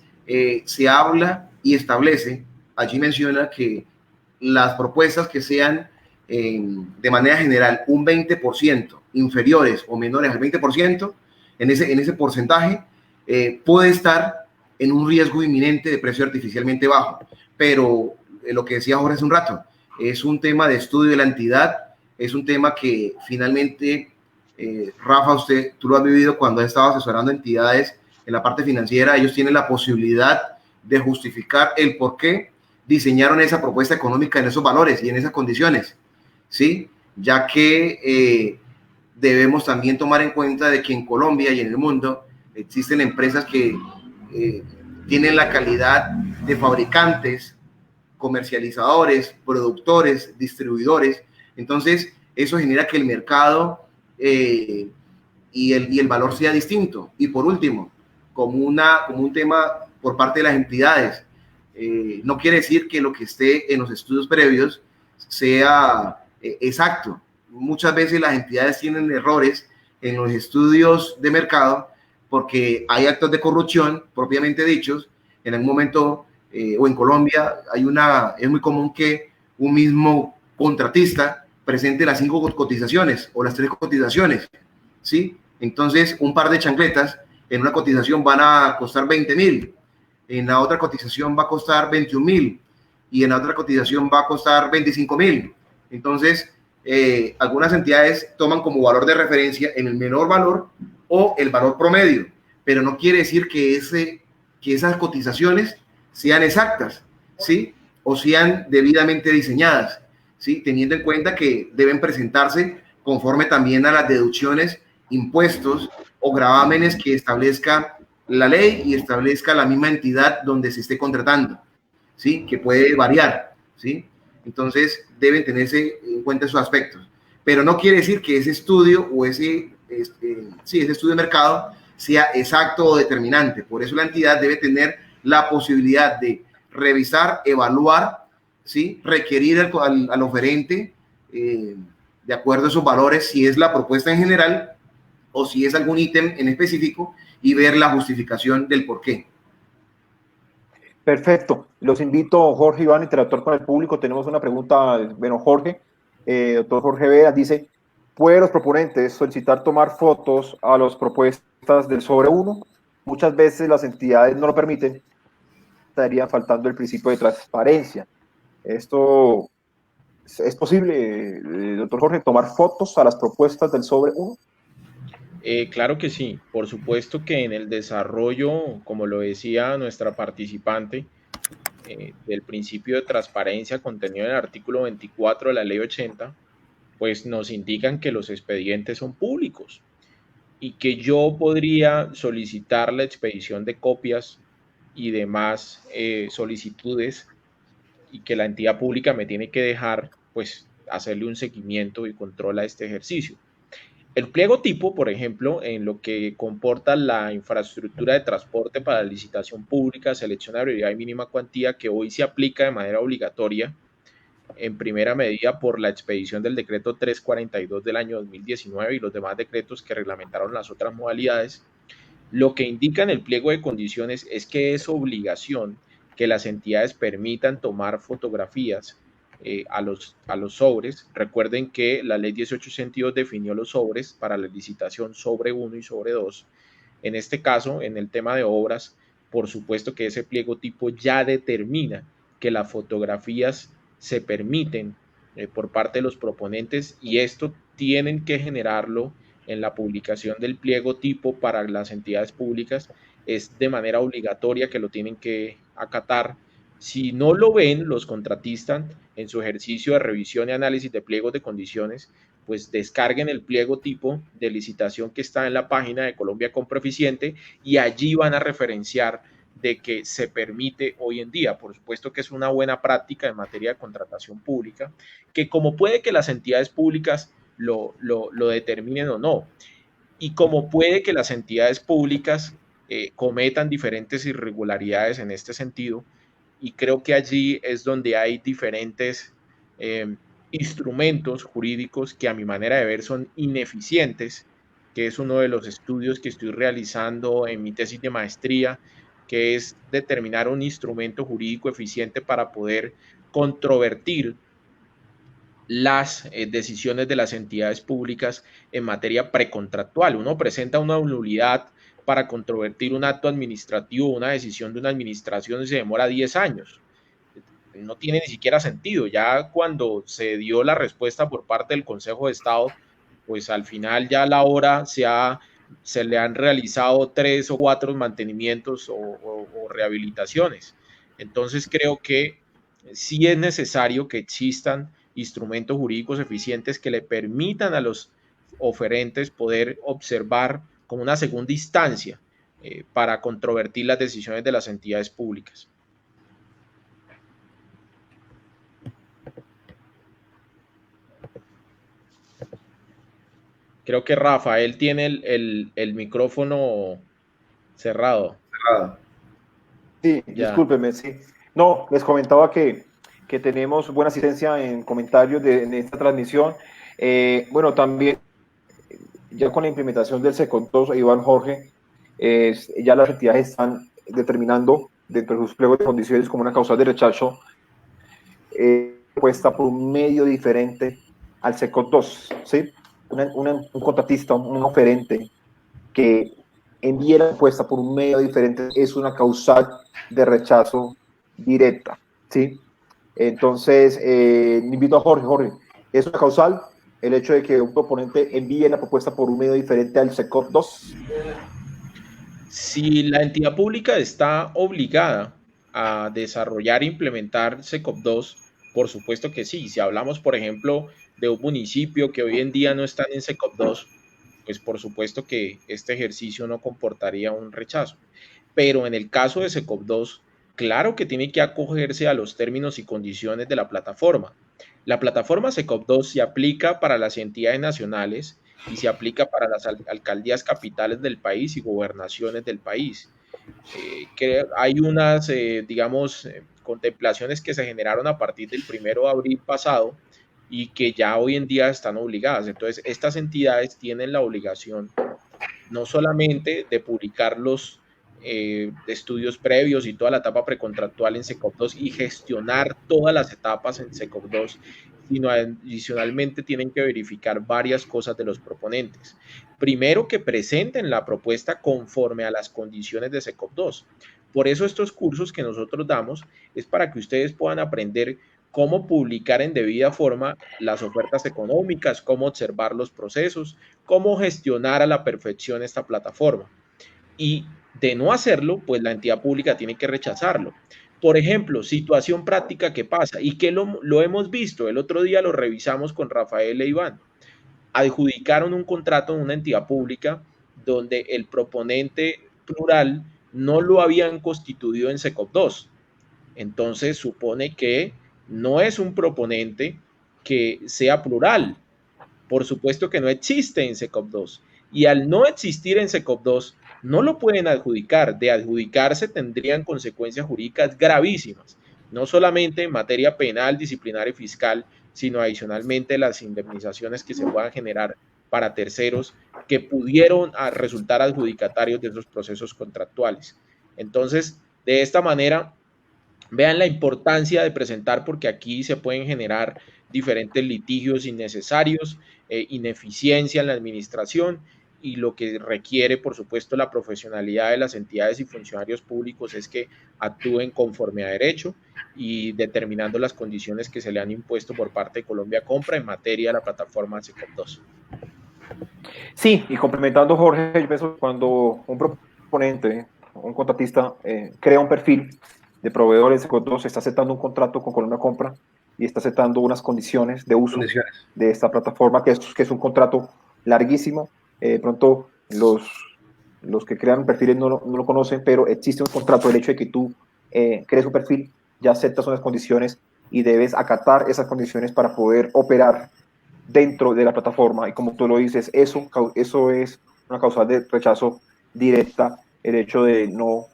se habla y establece, allí menciona que las propuestas que sean de manera general un 20% inferiores o menores al 20%, en ese porcentaje, puede estar en un riesgo inminente de precio artificialmente bajo. Pero lo que decía Jorge hace un rato, es un tema de estudio de la entidad, es un tema que finalmente, Rafa, tú lo has vivido cuando has estado asesorando entidades en la parte financiera. Ellos tienen la posibilidad de justificar el por qué diseñaron esa propuesta económica en esos valores y en esas condiciones, ¿sí? Ya que debemos también tomar en cuenta de que en Colombia y en el mundo existen empresas que tienen la calidad de fabricantes, comercializadores, productores, distribuidores. Entonces, eso genera que el mercado y el valor sea distinto. Y por último, como un tema por parte de las entidades, no quiere decir que lo que esté en los estudios previos sea exacto. Muchas veces las entidades tienen errores en los estudios de mercado porque hay actos de corrupción propiamente dichos. En algún momento o en Colombia es muy común que un mismo contratista presente las 5 cotizaciones o las 3 cotizaciones, ¿sí? Entonces, un par de chancletas en una cotización van a costar 20.000, en la otra cotización va a costar 21.000 y en la otra cotización va a costar 25.000. Entonces, algunas entidades toman como valor de referencia en el menor valor o el valor promedio, pero no quiere decir que esas cotizaciones sean exactas, ¿sí? O sean debidamente diseñadas, ¿sí? Teniendo en cuenta que deben presentarse conforme también a las deducciones, impuestos o gravámenes que establezca la ley y establezca la misma entidad donde se esté contratando, ¿sí? Que puede variar, ¿sí? Entonces deben tenerse en cuenta esos aspectos, pero no quiere decir que ese estudio o ese estudio de mercado sea exacto o determinante. Por eso la entidad debe tener la posibilidad de revisar, evaluar, ¿sí? Requerir al oferente de acuerdo a esos valores, si es la propuesta en general o si es algún ítem en específico, y ver la justificación del por qué. Perfecto. Los invito, Jorge, Iván, interactuar con el público. Tenemos una pregunta, bueno, Jorge, doctor Jorge Veras, dice, ¿pueden los proponentes solicitar tomar fotos a las propuestas del sobre 1? Muchas veces las entidades no lo permiten, estaría faltando el principio de transparencia. ¿Esto es posible, doctor Jorge, tomar fotos a las propuestas del sobre 1? Claro que sí, por supuesto que en el desarrollo, como lo decía nuestra participante, del principio de transparencia contenido en el artículo 24 de la ley 80, pues nos indican que los expedientes son públicos y que yo podría solicitar la expedición de copias y demás solicitudes y que la entidad pública me tiene que dejar, pues, hacerle un seguimiento y control a este ejercicio. El pliego tipo, por ejemplo, en lo que comporta la infraestructura de transporte para la licitación pública, selección de prioridad y mínima cuantía, que hoy se aplica de manera obligatoria en primera medida por la expedición del decreto 342 del año 2019 y los demás decretos que reglamentaron las otras modalidades, lo que indica en el pliego de condiciones es que es obligación que las entidades permitan tomar fotografías a los sobres. Recuerden que la ley 1862 definió los sobres para la licitación sobre 1 y sobre 2. En este caso, en el tema de obras, por supuesto que ese pliego tipo ya determina que las fotografías se permiten por parte de los proponentes y esto tienen que generarlo en la publicación del pliego tipo para las entidades públicas. Es de manera obligatoria que lo tienen que acatar. Si no lo ven, los contratistas en su ejercicio de revisión y análisis de pliegos de condiciones, pues descarguen el pliego tipo de licitación que está en la página de Colombia Compra Eficiente y allí van a referenciar de que se permite hoy en día. Por supuesto que es una buena práctica en materia de contratación pública, que como puede que las entidades públicas lo determinen o no, y como puede que las entidades públicas cometan diferentes irregularidades en este sentido, y creo que allí es donde hay diferentes instrumentos jurídicos que a mi manera de ver son ineficientes que es uno de los estudios que estoy realizando en mi tesis de maestría, que es determinar un instrumento jurídico eficiente para poder controvertir las decisiones de las entidades públicas en materia precontractual. Uno presenta una nulidad para controvertir un acto administrativo, una decisión de una administración, y se demora 10 años. No tiene ni siquiera sentido. Ya cuando se dio la respuesta por parte del Consejo de Estado, pues al final ya a la hora se le han realizado 3 o 4 mantenimientos o rehabilitaciones. Entonces creo que sí es necesario que existan instrumentos jurídicos eficientes que le permitan a los oferentes poder observar como una segunda instancia para controvertir las decisiones de las entidades públicas. Creo que Rafael tiene el micrófono cerrado. Sí, Ya. discúlpeme, sí. No, les comentaba que tenemos buena asistencia en comentarios en esta transmisión. Bueno, también ya con la implementación del SECOT 2, Iván Jorge, ya las entidades están determinando dentro de sus pliegos de condiciones como una causal de rechazo puesta por un medio diferente al SECOT 2, ¿sí? Un contratista, un oferente que envíe la propuesta por un medio diferente es una causal de rechazo directa, ¿sí? Entonces, invito a Jorge, ¿es una causal el hecho de que un proponente envíe la propuesta por un medio diferente al SECOT 2? Si la entidad pública está obligada a desarrollar e implementar SECOP 2, por supuesto que sí. Si hablamos, por ejemplo, de un municipio que hoy en día no está en SECOP 2, pues por supuesto que este ejercicio no comportaría un rechazo. Pero en el caso de SECOP 2, claro que tiene que acogerse a los términos y condiciones de la plataforma. La plataforma SECOP 2 se aplica para las entidades nacionales y se aplica para las alcaldías capitales del país y gobernaciones del país. Que hay unas, digamos, contemplaciones que se generaron a partir del 1 de abril pasado y que ya hoy en día están obligadas. Entonces, estas entidades tienen la obligación no solamente de publicar los estudios previos y toda la etapa precontractual en SECOP 2 y gestionar todas las etapas en SECOP 2, sino adicionalmente tienen que verificar varias cosas de los proponentes. Primero, que presenten la propuesta conforme a las condiciones de SECOP 2. Por eso estos cursos que nosotros damos es para que ustedes puedan aprender cómo publicar en debida forma las ofertas económicas, cómo observar los procesos, cómo gestionar a la perfección esta plataforma. Y de no hacerlo, pues la entidad pública tiene que rechazarlo. Por ejemplo, situación práctica que pasa y que lo hemos visto, el otro día lo revisamos con Rafael e Iván. Adjudicaron un contrato en una entidad pública donde el proponente plural no lo habían constituido en SECOP 2. Entonces supone que no es un proponente que sea plural. Por supuesto que no existe en SECOP 2. Y al no existir en SECOP 2, no lo pueden adjudicar. De adjudicarse tendrían consecuencias jurídicas gravísimas, no solamente en materia penal, disciplinaria y fiscal, sino adicionalmente las indemnizaciones que se puedan generar para terceros que pudieron resultar adjudicatarios de esos procesos contractuales. Entonces, de esta manera, vean la importancia de presentar, porque aquí se pueden generar diferentes litigios innecesarios, ineficiencia en la administración, y lo que requiere, por supuesto, la profesionalidad de las entidades y funcionarios públicos es que actúen conforme a derecho y determinando las condiciones que se le han impuesto por parte de Colombia Compra en materia de la plataforma SECOP 2. Sí, y complementando, Jorge, yo pienso que cuando un proponente, un contratista, crea un perfil de proveedores SECOP 2, está aceptando un contrato con Colombia Compra y está aceptando unas condiciones de uso de esta plataforma, que es un contrato larguísimo. Pronto los que crean perfiles no lo conocen, pero existe un contrato. El hecho de que tú crees un perfil, ya aceptas unas condiciones y debes acatar esas condiciones para poder operar dentro de la plataforma. Y como tú lo dices, eso es una causal de rechazo directa, el hecho de no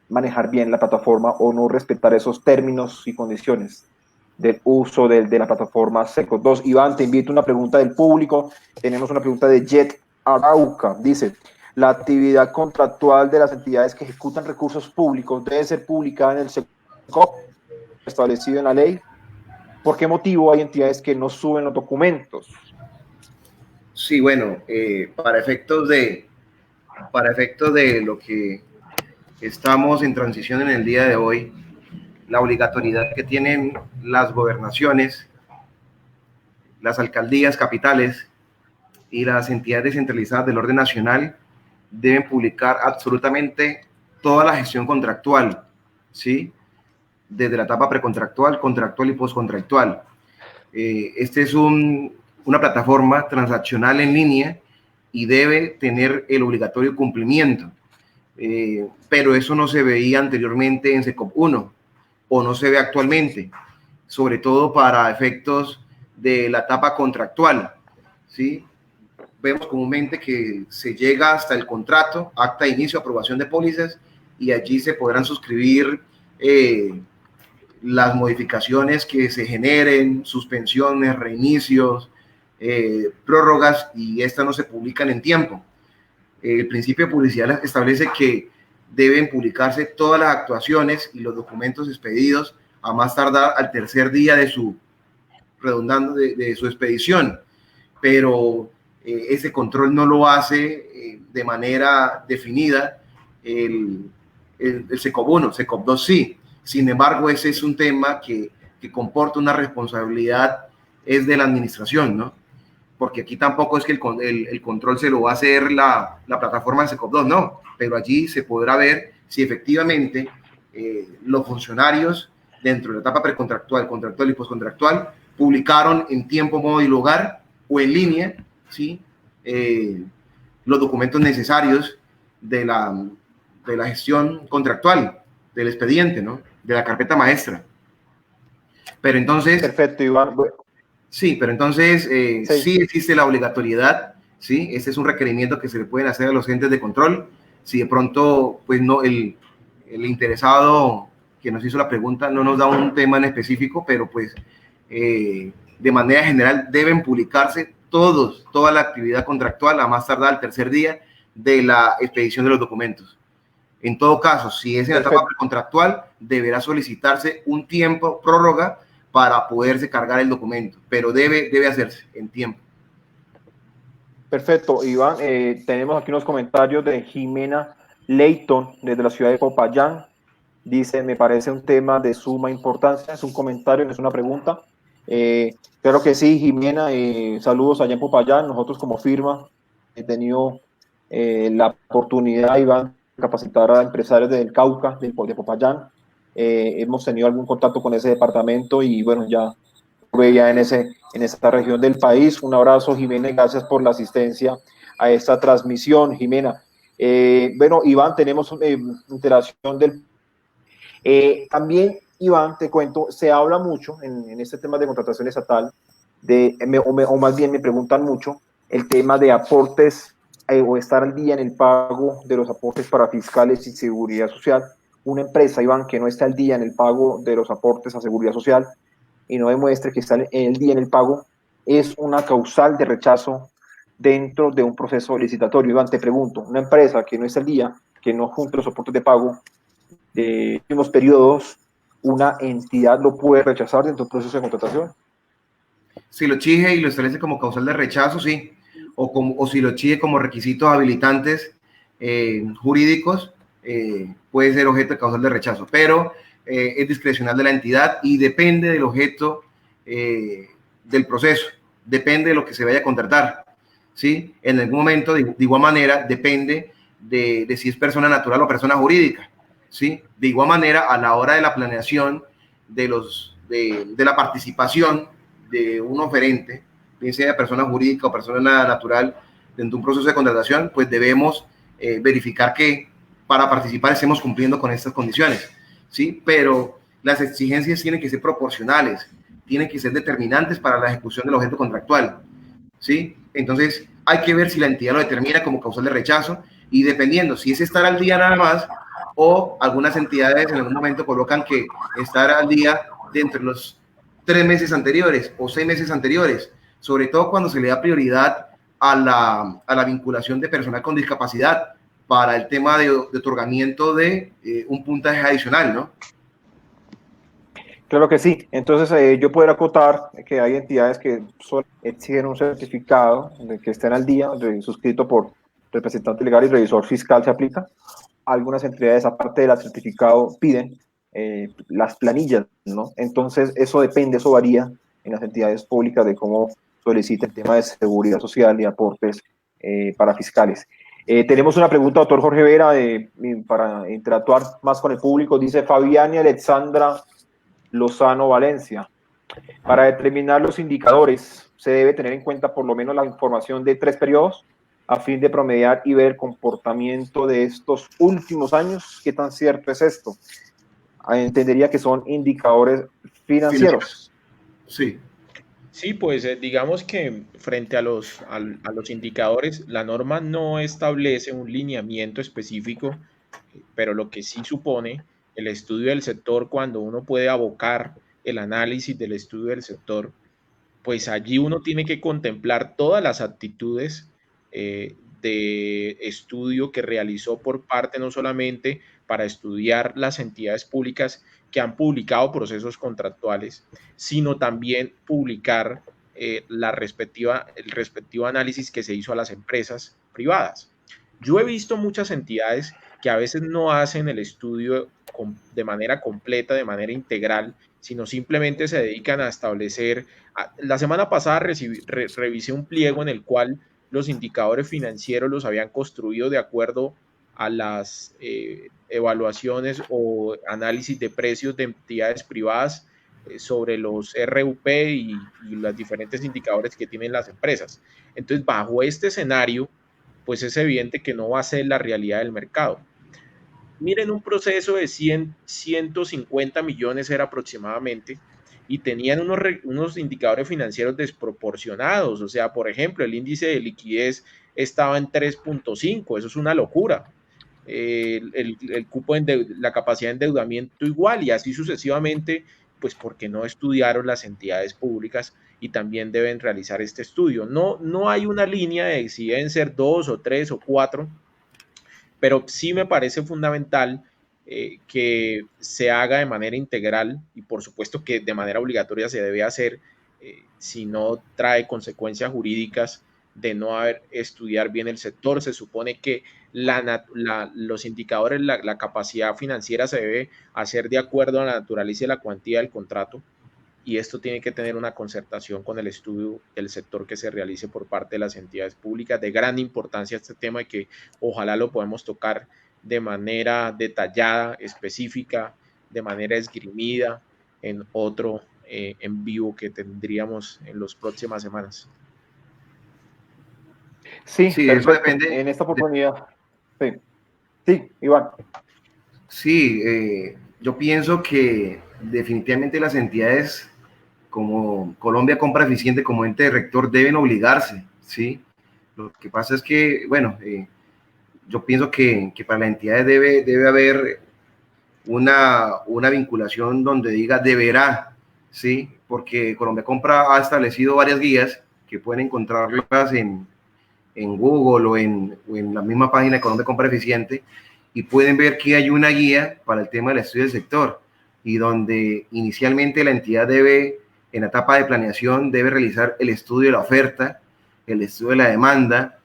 manejar bien la plataforma o no respetar esos términos y condiciones del uso de la plataforma SECOP 2. Iván, te invito a una pregunta del público. Tenemos una pregunta de Jet Arauca dice, la actividad contractual de las entidades que ejecutan recursos públicos debe ser publicada en el SECOP establecido en la ley. ¿Por qué motivo hay entidades que no suben los documentos? Sí, bueno, para efectos de lo que estamos en transición en el día de hoy, la obligatoriedad que tienen las gobernaciones, las alcaldías capitales y las entidades descentralizadas del orden nacional deben publicar absolutamente toda la gestión contractual, ¿sí? Desde la etapa precontractual, contractual y postcontractual. Este es una plataforma transaccional en línea y debe tener el obligatorio cumplimiento. Pero eso no se veía anteriormente en SECOP 1 o no se ve actualmente, sobre todo para efectos de la etapa contractual, ¿sí? Vemos comúnmente que se llega hasta el contrato, acta de inicio, aprobación de pólizas, y allí se podrán suscribir las modificaciones que se generen, suspensiones, reinicios, prórrogas, y estas no se publican en tiempo. El principio de publicidad establece que deben publicarse todas las actuaciones y los documentos expedidos a más tardar al tercer día de su expedición, pero ese control no lo hace de manera definida el SECOP 1, SECOP 2 sí. Sin embargo, ese es un tema que comporta una responsabilidad, es de la administración, ¿no? Porque aquí tampoco es que el control se lo va a hacer la plataforma de SECOP 2, no, pero allí se podrá ver si efectivamente los funcionarios dentro de la etapa precontractual, contractual y postcontractual publicaron en tiempo, modo y lugar o en línea, ¿sí? Los documentos necesarios de la gestión contractual, del expediente, ¿no? De la carpeta maestra. Pero entonces... Perfecto, Iván. Sí, pero entonces sí existe la obligatoriedad, ¿sí? Este es un requerimiento que se le pueden hacer a los entes de control. Si de pronto, pues no, el interesado que nos hizo la pregunta no nos da un tema en específico, pero pues de manera general deben publicarse toda la actividad contractual a más tardar el tercer día de la expedición de los documentos. En todo caso, si es en la etapa contractual, deberá solicitarse un tiempo prórroga para poderse cargar el documento, pero debe hacerse en tiempo. Perfecto, Iván. Tenemos aquí unos comentarios de Jimena Leighton desde la ciudad de Popayán. Dice, me parece un tema de suma importancia. Es un comentario, no es una pregunta. Claro que sí, Jimena. Saludos allá en Popayán. Nosotros como firma he tenido la oportunidad, Iván, de capacitar a empresarios del Cauca, de Popayán. Hemos tenido algún contacto con ese departamento y bueno, ya veía en esta región del país. Un abrazo, Jimena, y gracias por la asistencia a esta transmisión, Jimena. Bueno, Iván, tenemos interacción del... también, Iván, te cuento, se habla mucho en este tema de contratación estatal, o más bien me preguntan mucho, el tema de aportes o estar al día en el pago de los aportes para fiscales y seguridad social. Una empresa, Iván, que no está al día en el pago de los aportes a seguridad social y no demuestre que está el día en el pago, es una causal de rechazo dentro de un proceso licitatorio. Iván, te pregunto, una empresa que no está al día, que no junta los aportes de pago de últimos periodos, ¿una entidad lo puede rechazar dentro del proceso de contratación? Si lo exige y lo establece como causal de rechazo, sí, o si lo exige como requisitos habilitantes jurídicos, puede ser objeto de causal de rechazo, pero es discrecional de la entidad y depende del objeto del proceso, depende de lo que se vaya a contratar, ¿sí? En algún momento, de igual manera, depende de si es persona natural o persona jurídica, ¿sí? De igual manera, a la hora de la planeación de la participación de un oferente, bien sea persona jurídica o persona natural, dentro de un proceso de contratación, pues debemos verificar que para participar estemos cumpliendo con estas condiciones, ¿sí? Pero las exigencias tienen que ser proporcionales, tienen que ser determinantes para la ejecución del objeto contractual, ¿sí? Entonces, hay que ver si la entidad lo determina como causal de rechazo y dependiendo si es estar al día nada más o algunas entidades en algún momento colocan que estar al día dentro de los 3 meses anteriores o 6 meses anteriores, sobre todo cuando se le da prioridad a la vinculación de personal con discapacidad para el tema de otorgamiento de un puntaje adicional, ¿no? Claro que sí. Entonces, yo puedo acotar que hay entidades que solo exigen un certificado de que estén al día, suscrito por representante legal y revisor fiscal se aplica. Algunas entidades, aparte del certificado, piden las planillas, ¿no? Entonces, eso depende, eso varía en las entidades públicas de cómo soliciten el tema de seguridad social y aportes para fiscales. Tenemos una pregunta, doctor Jorge Vera, para interactuar más con el público. Dice Fabián y Alexandra Lozano Valencia. Para determinar los indicadores, se debe tener en cuenta por lo menos la información de 3 periodos a fin de promediar y ver el comportamiento de estos últimos años. ¿Qué tan cierto es esto? Entendería que son indicadores financieros. Sí. Sí, pues digamos que frente a los indicadores, la norma no establece un lineamiento específico, pero lo que sí supone el estudio del sector, cuando uno puede abocar el análisis del estudio del sector, pues allí uno tiene que contemplar todas las actitudes de estudio que realizó por parte no solamente para estudiar las entidades públicas que han publicado procesos contractuales, sino también publicar el respectivo análisis que se hizo a las empresas privadas. Yo he visto muchas entidades que a veces no hacen el estudio de manera completa, de manera integral, sino simplemente se dedican a establecer. La semana pasada revisé un pliego en el cual los indicadores financieros los habían construido de acuerdo a las evaluaciones o análisis de precios de entidades privadas sobre los RUP y los diferentes indicadores que tienen las empresas. Entonces, bajo este escenario, pues es evidente que no va a ser la realidad del mercado. Miren, un proceso de 150 millones era aproximadamente, y tenían unos indicadores financieros desproporcionados. O sea, por ejemplo, el índice de liquidez estaba en 3.5, eso es una locura. El cupo la capacidad de endeudamiento igual, y así sucesivamente, pues porque no estudiaron las entidades públicas y también deben realizar este estudio. No hay una línea de si deben ser 2 o 3 o 4, pero sí me parece fundamental que se haga de manera integral, y por supuesto que de manera obligatoria se debe hacer, si no trae consecuencias jurídicas de no haber estudiar bien el sector. Se supone que los indicadores, la capacidad financiera se debe hacer de acuerdo a la naturaleza y la cuantía del contrato, y esto tiene que tener una concertación con el estudio del sector que se realice por parte de las entidades públicas. De gran importancia este tema, y que ojalá lo podamos tocar de manera detallada, específica, de manera esgrimida en otro en vivo que tendríamos en las próximas semanas. Sí, perfecto. Eso depende. En esta oportunidad. Sí, Iván. Sí, yo pienso que definitivamente las entidades como Colombia Compra Eficiente, como ente rector, deben obligarse, ¿sí? Lo que pasa es que, bueno, yo pienso que para las entidades debe haber una vinculación donde diga deberá, ¿sí? Porque Colombia Compra ha establecido varias guías que pueden encontrarlas en Google o en la misma página de Colombia Compra Eficiente, y pueden ver que hay una guía para el tema del estudio del sector, y donde inicialmente la entidad debe, en la etapa de planeación, debe realizar el estudio de la oferta, el estudio de la demanda,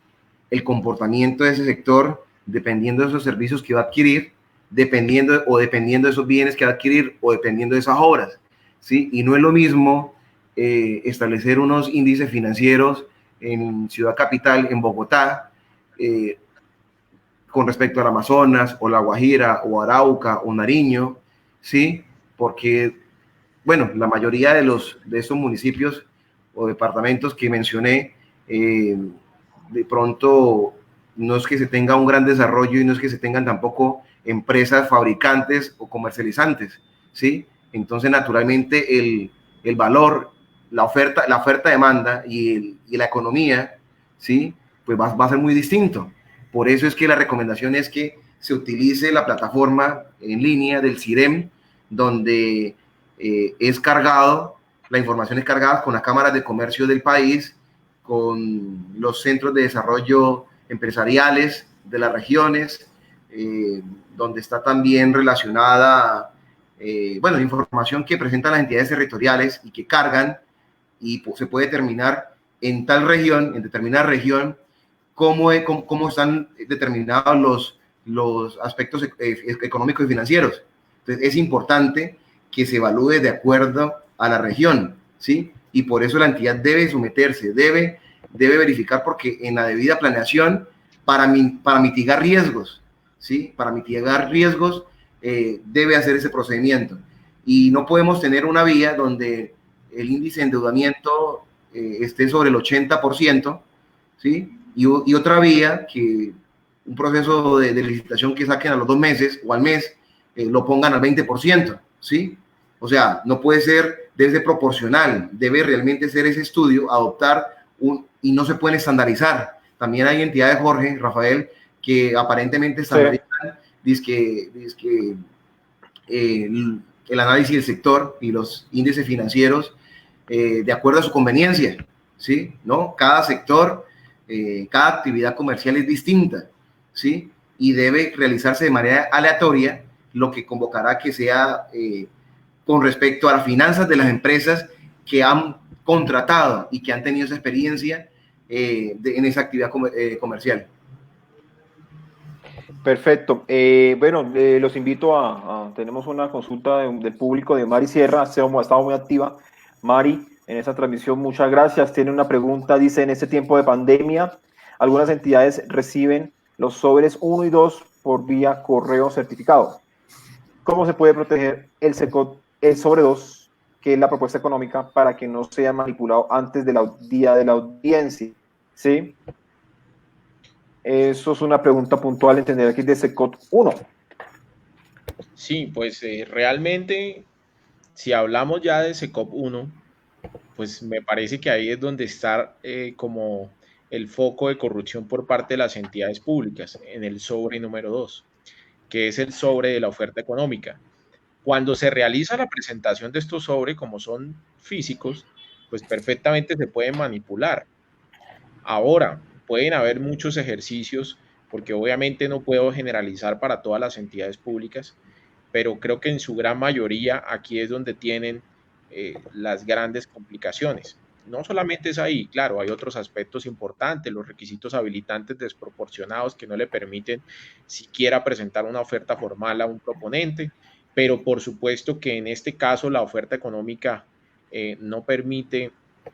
el comportamiento de ese sector, dependiendo de esos servicios que va a adquirir, dependiendo de esos bienes que va a adquirir, o dependiendo de esas obras, ¿sí? Y no es lo mismo establecer unos índices financieros en Ciudad Capital, en Bogotá, con respecto al Amazonas, o La Guajira, o Arauca, o Nariño, ¿sí? Porque, bueno, la mayoría de estos municipios o departamentos que mencioné, de pronto no es que se tenga un gran desarrollo, y no es que se tengan tampoco empresas fabricantes o comercializantes, ¿sí? Entonces, naturalmente, el valor, la oferta-demanda y la economía, ¿sí? Pues va a ser muy distinto. Por eso es que la recomendación es que se utilice la plataforma en línea del CIREM, donde la información es cargada con las cámaras de comercio del país, con los centros de desarrollo empresariales de las regiones, donde está también relacionada, bueno, la información que presentan las entidades territoriales y que cargan, y se puede determinar en tal región, en determinada región, cómo están determinados los aspectos económicos y financieros. Entonces, es importante que se evalúe de acuerdo a la región, ¿sí? Y por eso la entidad debe someterse, debe verificar, porque en la debida planeación, para mitigar riesgos, ¿sí? Para mitigar riesgos, debe hacer ese procedimiento. Y no podemos tener una vía donde el índice de endeudamiento esté sobre el 80%, ¿sí? Y otra vía que un proceso de licitación que saquen a los 2 meses o al mes, lo pongan al 20%, ¿sí? O sea, no puede ser, debe ser proporcional, debe realmente ser ese estudio, adoptar y no se pueden estandarizar. También hay entidades, Jorge, Rafael, que aparentemente estandarizan, dizque el análisis del sector y los índices financieros de acuerdo a su conveniencia, ¿sí? ¿No? Cada sector, cada actividad comercial es distinta, ¿sí? Y debe realizarse de manera aleatoria, lo que convocará que sea con respecto a las finanzas de las empresas que han contratado y que han tenido esa experiencia en esa actividad comercial. Perfecto. Bueno, los invito tenemos una consulta del público de Mari Sierra, ha estado muy activa. Mari, en esta transmisión, muchas gracias. Tiene una pregunta, dice, en este tiempo de pandemia, algunas entidades reciben los sobres 1 y 2 por vía correo certificado. ¿Cómo se puede proteger el sobre 2, que es la propuesta económica, para que no sea manipulado antes del día de la audiencia? ¿Sí? Eso es una pregunta puntual, entender aquí de SECOT 1. Sí, pues realmente, si hablamos ya de SECOP 1, pues me parece que ahí es donde está como el foco de corrupción por parte de las entidades públicas, en el sobre número 2, que es el sobre de la oferta económica. Cuando se realiza la presentación de estos sobres, como son físicos, pues perfectamente se pueden manipular. Ahora, pueden haber muchos ejercicios, porque obviamente no puedo generalizar para todas las entidades públicas, pero creo que en su gran mayoría aquí es donde tienen las grandes complicaciones. No solamente es ahí, claro, hay otros aspectos importantes, los requisitos habilitantes desproporcionados que no le permiten siquiera presentar una oferta formal a un proponente, pero por supuesto que en este caso la oferta económica no permite,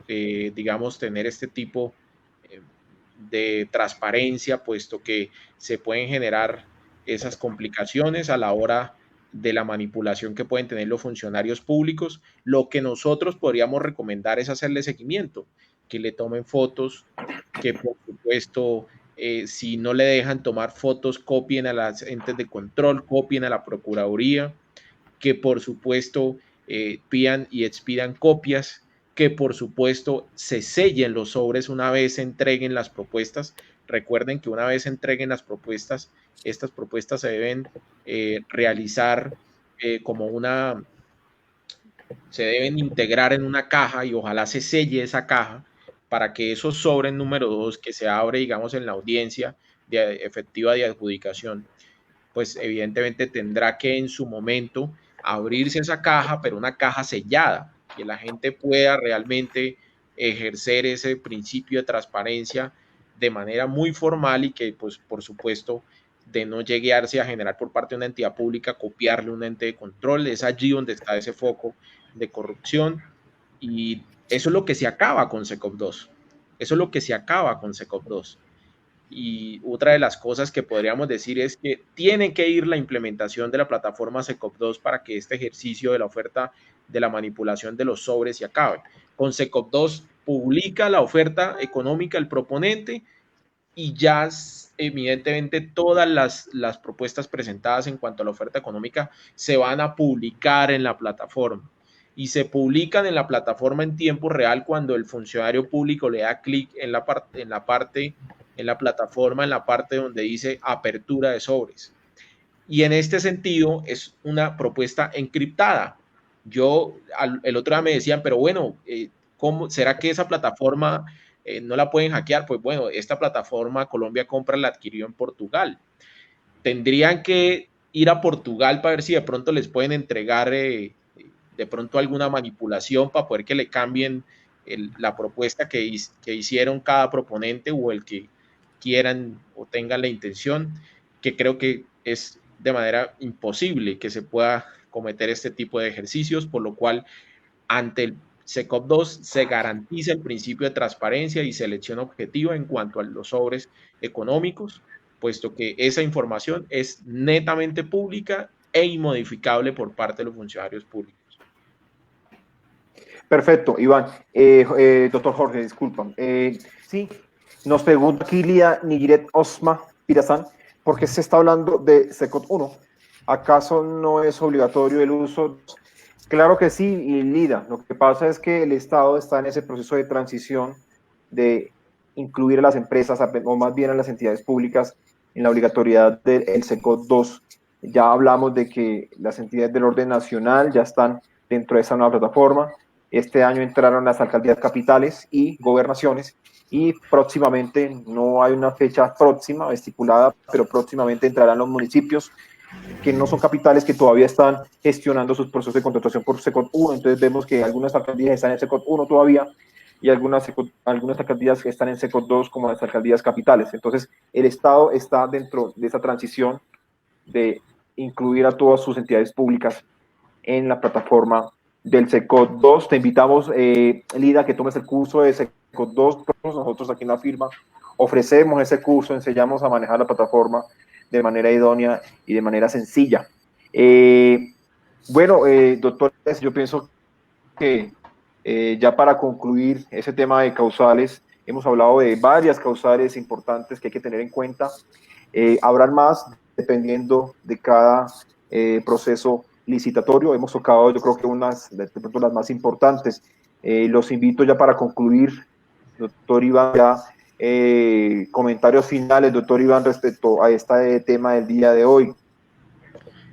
digamos, tener este tipo de transparencia, puesto que se pueden generar esas complicaciones a la hora de la manipulación que pueden tener los funcionarios públicos. Lo que nosotros podríamos recomendar es hacerle seguimiento, que le tomen fotos, que por supuesto, si no le dejan tomar fotos, copien a las entes de control, copien a la Procuraduría, que por supuesto pidan y expidan copias, que por supuesto se sellen los sobres una vez se entreguen las propuestas. Recuerden que una vez se entreguen las propuestas, estas propuestas se deben realizar se deben integrar en una caja y ojalá se selle esa caja para que esos sobres número 2 que se abre, digamos, en la audiencia efectiva de adjudicación, pues evidentemente tendrá que en su momento abrirse esa caja, pero una caja sellada, que la gente pueda realmente ejercer ese principio de transparencia de manera muy formal y que, pues, por supuesto, de no llegarse a generar por parte de una entidad pública, copiarle un ente de control. Es allí donde está ese foco de corrupción y eso es lo que se acaba con SECOP 2. Eso es lo que se acaba con SECOP 2. Y otra de las cosas que podríamos decir es que tiene que ir la implementación de la plataforma SECOP 2 para que este ejercicio de la oferta de la manipulación de los sobres se acabe. Con SECOP 2 publica la oferta económica el proponente y ya evidentemente todas las propuestas presentadas en cuanto a la oferta económica se van a publicar en la plataforma y se publican en la plataforma en tiempo real cuando el funcionario público le da clic en la plataforma, en la parte donde dice apertura de sobres. Y en este sentido es una propuesta encriptada. El otro día me decían, pero bueno, ¿cómo será que esa plataforma no la pueden hackear. Pues bueno, esta plataforma Colombia Compra la adquirió en Portugal. Tendrían que ir a Portugal para ver si de pronto les pueden entregar de pronto alguna manipulación para poder que le cambien la propuesta que hicieron cada proponente o el que quieran o tengan la intención, que creo que es de manera imposible que se pueda cometer este tipo de ejercicios, por lo cual ante el SECOP 2 se garantiza el principio de transparencia y selección objetiva en cuanto a los sobres económicos, puesto que esa información es netamente pública e inmodificable por parte de los funcionarios públicos. Perfecto, Iván. Doctor Jorge, disculpa. Sí, nos pregunta aquí Lía Nigiret Osma Pirazán, ¿por qué se está hablando de SECOP 1? ¿Acaso no es obligatorio el uso? Claro que sí, y Lida, lo que pasa es que el Estado está en ese proceso de transición de incluir a las empresas, o más bien a las entidades públicas, en la obligatoriedad del SECOP 2. Ya hablamos de que las entidades del orden nacional ya están dentro de esa nueva plataforma. Este año entraron las alcaldías capitales y gobernaciones, y próximamente, no hay una fecha próxima estipulada, pero próximamente entrarán los municipios que no son capitales, que todavía están gestionando sus procesos de contratación por SECOP 1. Entonces vemos que algunas alcaldías están en SECOP 1 todavía, y algunas alcaldías que están en SECOP 2, como las alcaldías capitales. Entonces el Estado está dentro de esa transición de incluir a todas sus entidades públicas en la plataforma del SECOP 2. Te invitamos, Lida, que tomes el curso de SECOP 2. Nosotros aquí en la firma ofrecemos ese curso, enseñamos a manejar la plataforma de manera idónea y de manera sencilla. Bueno, doctores, yo pienso que ya para concluir ese tema de causales, hemos hablado de varias causales importantes que hay que tener en cuenta. Habrán más dependiendo de cada proceso licitatorio. Hemos tocado, yo creo que unas de pronto las más importantes. Los invito ya para concluir, doctor Iván, ya comentarios finales, doctor Iván, respecto a este tema del día de hoy.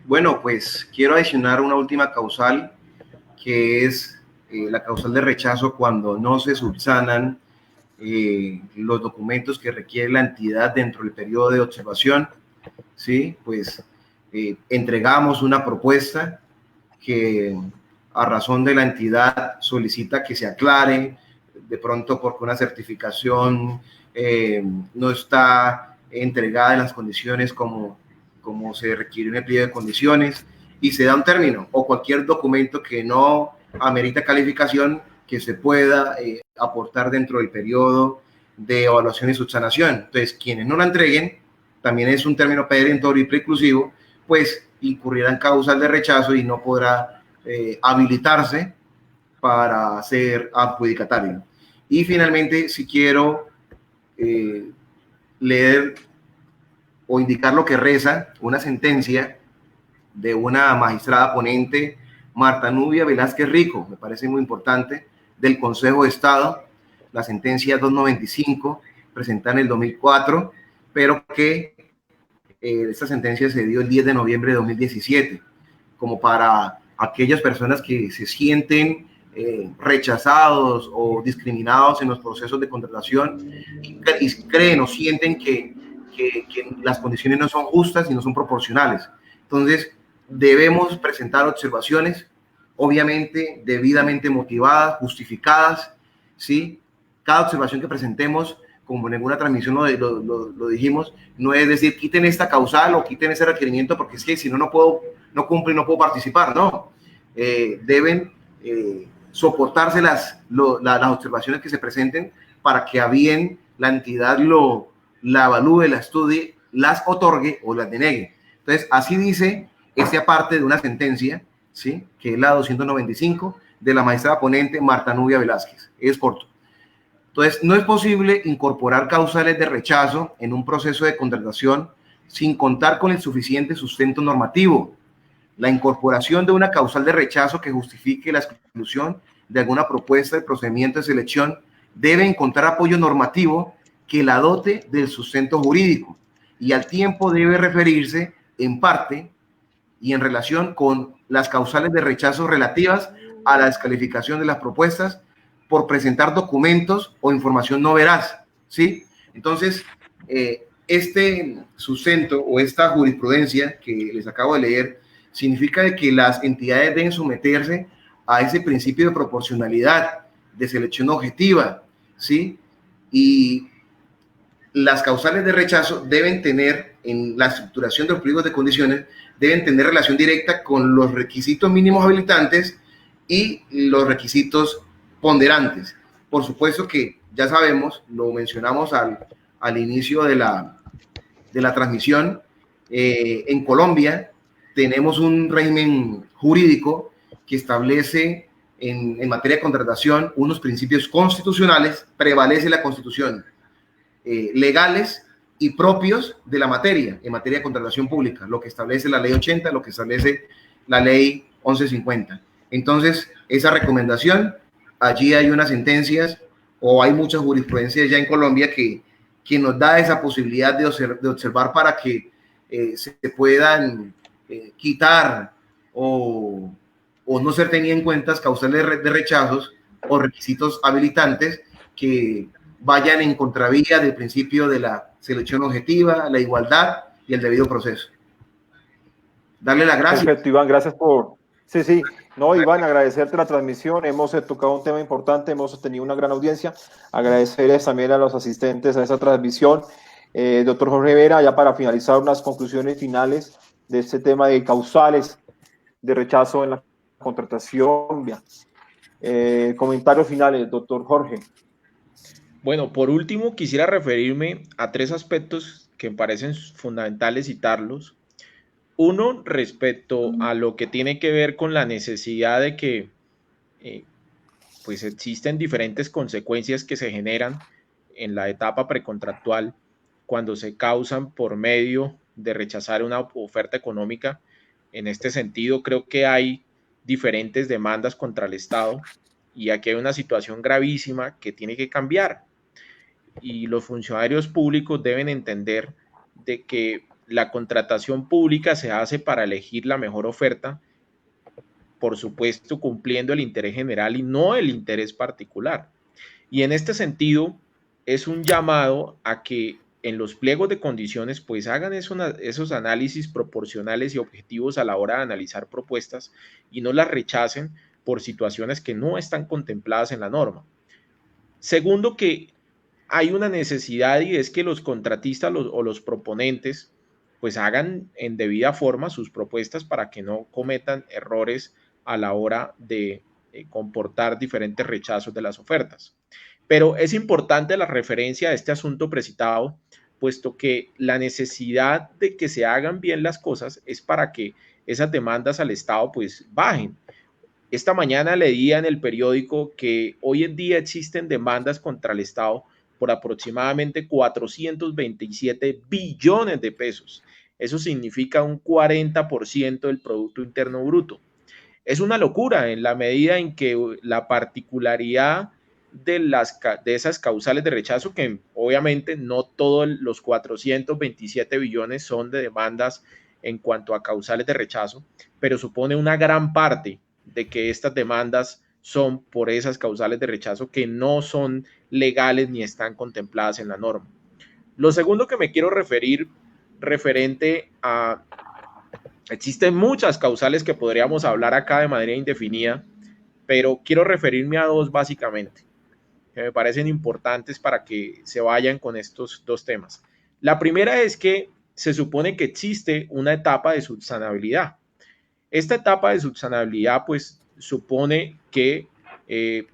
Bueno, pues quiero adicionar una última causal, que es la causal de rechazo cuando no se subsanan los documentos que requiere la entidad dentro del periodo de observación. Sí, pues entregamos una propuesta que a razón de la entidad solicita que se aclare, de pronto porque una certificación no está entregada en las condiciones como se requiere en el pliego de condiciones, y se da un término o cualquier documento que no amerita calificación que se pueda aportar dentro del periodo de evaluación y subsanación. Entonces, quienes no la entreguen, también es un término perentorio y preclusivo, pues incurrirá en causal de rechazo y no podrá habilitarse para ser adjudicatario. Y finalmente, si quiero leer o indicar lo que reza una sentencia de una magistrada ponente, Marta Nubia Velázquez Rico, me parece muy importante, del Consejo de Estado, la sentencia 295, presentada en el 2004, pero que esta sentencia se dio el 10 de noviembre de 2017, como para aquellas personas que se sienten rechazados o discriminados en los procesos de contratación y creen o sienten que las condiciones no son justas y no son proporcionales. Entonces, debemos presentar observaciones, obviamente debidamente motivadas, justificadas, ¿sí? Cada observación que presentemos, como en ninguna transmisión lo dijimos, no es decir, quiten esta causal o quiten ese requerimiento porque es que si no, no cumplo y no puedo participar. No, deben soportarse las observaciones que se presenten para que a bien la entidad la evalúe, la estudie, las otorgue o las denegue. Entonces, así dice esta parte de una sentencia, ¿sí? Que es la 295 de la magistrada ponente Marta Nubia Velázquez. Es corto. Entonces, no es posible incorporar causales de rechazo en un proceso de contratación sin contar con el suficiente sustento normativo. La incorporación de una causal de rechazo que justifique la exclusión de alguna propuesta de procedimiento de selección debe encontrar apoyo normativo que la dote del sustento jurídico y al tiempo debe referirse en parte y en relación con las causales de rechazo relativas a la descalificación de las propuestas por presentar documentos o información no veraz, ¿sí? Entonces, este sustento o esta jurisprudencia que les acabo de leer significa de que las entidades deben someterse a ese principio de proporcionalidad, de selección objetiva, ¿sí? Y las causales de rechazo deben tener, en la estructuración de los pliegos de condiciones, deben tener relación directa con los requisitos mínimos habilitantes y los requisitos ponderantes. Por supuesto que ya sabemos, lo mencionamos al inicio de la transmisión, en Colombia tenemos un régimen jurídico que establece en materia de contratación unos principios constitucionales, prevalece la Constitución, legales y propios de la materia, en materia de contratación pública, lo que establece la ley 80, lo que establece la ley 1150. Entonces, esa recomendación, allí hay unas sentencias o hay muchas jurisprudencias ya en Colombia que nos da esa posibilidad de observar para que se puedan quitar o no ser tenidas en cuenta causales de rechazos o requisitos habilitantes que vayan en contravía del principio de la selección objetiva, la igualdad y el debido proceso. Darle las gracias. Perfecto, Iván, gracias por... Sí. No, Iván, agradecerte la transmisión. Hemos tocado un tema importante, hemos tenido una gran audiencia. Agradecerles también a los asistentes a esa transmisión. Doctor Jorge Vera, ya para finalizar unas conclusiones finales de este tema de causales de rechazo en la contratación. Comentarios finales, doctor Jorge. Bueno, por último, quisiera referirme a 3 aspectos que me parecen fundamentales citarlos. Uno, respecto a lo que tiene que ver con la necesidad de que pues existen diferentes consecuencias que se generan en la etapa precontractual cuando se causan por medio de rechazar una oferta económica. En este sentido, creo que hay diferentes demandas contra el Estado y aquí hay una situación gravísima que tiene que cambiar. Y los funcionarios públicos deben entender de que la contratación pública se hace para elegir la mejor oferta, por supuesto cumpliendo el interés general y no el interés particular. Y en este sentido es un llamado a que en los pliegos de condiciones pues hagan esos análisis proporcionales y objetivos a la hora de analizar propuestas y no las rechacen por situaciones que no están contempladas en la norma. Segundo, que hay una necesidad y es que los contratistas o los proponentes pues hagan en debida forma sus propuestas para que no cometan errores a la hora de comportar diferentes rechazos de las ofertas. Pero es importante la referencia a este asunto precitado, puesto que la necesidad de que se hagan bien las cosas es para que esas demandas al Estado pues bajen. Esta mañana leía en el periódico que hoy en día existen demandas contra el Estado por aproximadamente 427 billones de pesos. Eso significa un 40% del Producto Interno Bruto. Es una locura en la medida en que la particularidad de esas causales de rechazo, que obviamente no todos los 427 billones son de demandas en cuanto a causales de rechazo, pero supone una gran parte de que estas demandas son por esas causales de rechazo que no son legales ni están contempladas en la norma. Lo segundo que me quiero referir, referente a... Existen muchas causales que podríamos hablar acá de manera indefinida, pero quiero referirme a 2 básicamente, que me parecen importantes para que se vayan con estos 2 temas. La primera es que se supone que existe una etapa de subsanabilidad. Esta etapa de subsanabilidad pues supone que,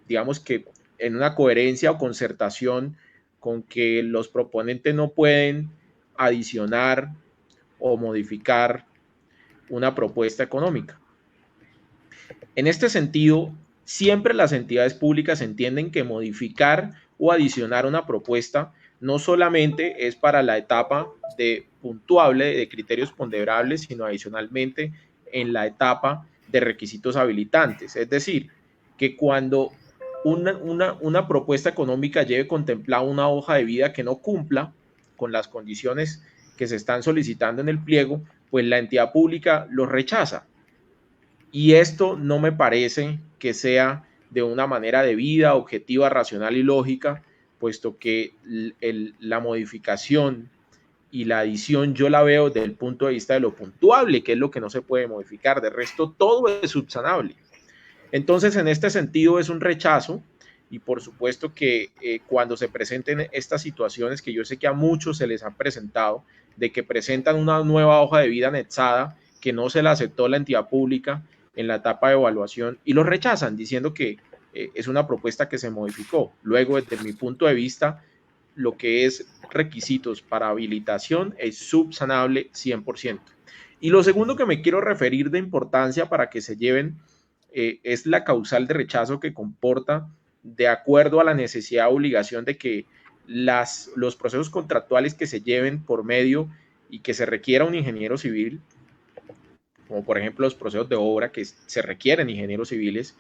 digamos que en una coherencia o concertación con que los proponentes no pueden adicionar o modificar una propuesta económica. En este sentido, siempre las entidades públicas entienden que modificar o adicionar una propuesta no solamente es para la etapa de puntuable de criterios ponderables, sino adicionalmente en la etapa de requisitos habilitantes. Es decir, que cuando una propuesta económica lleve contemplada una hoja de vida que no cumpla con las condiciones que se están solicitando en el pliego, pues la entidad pública lo rechaza. Y esto no me parece que sea de una manera debida, objetiva, racional y lógica, puesto que la modificación y la adición yo la veo desde el punto de vista de lo puntuable, que es lo que no se puede modificar. De resto, todo es subsanable. Entonces, en este sentido, es un rechazo. Y por supuesto que cuando se presenten estas situaciones, que yo sé que a muchos se les han presentado, de que presentan una nueva hoja de vida anexada que no se la aceptó la entidad pública en la etapa de evaluación y lo rechazan diciendo que es una propuesta que se modificó. Luego, desde mi punto de vista, lo que es requisitos para habilitación es subsanable 100%. Y lo segundo que me quiero referir de importancia para que se lleven es la causal de rechazo que comporta de acuerdo a la necesidad o obligación de que los procesos contractuales que se lleven por medio y que se requiera un ingeniero civil, como por ejemplo los procesos de obra que se requieren ingenieros civiles,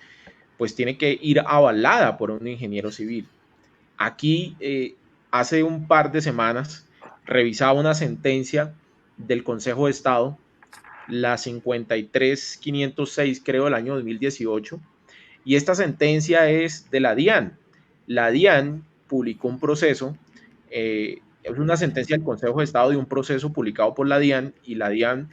pues tiene que ir avalada por un ingeniero civil. Aquí, hace un par de semanas, revisaba una sentencia del Consejo de Estado, la 53.506, creo, del año 2018, y esta sentencia es de la DIAN. La DIAN publicó un proceso, es una sentencia del Consejo de Estado de un proceso publicado por la DIAN, y la DIAN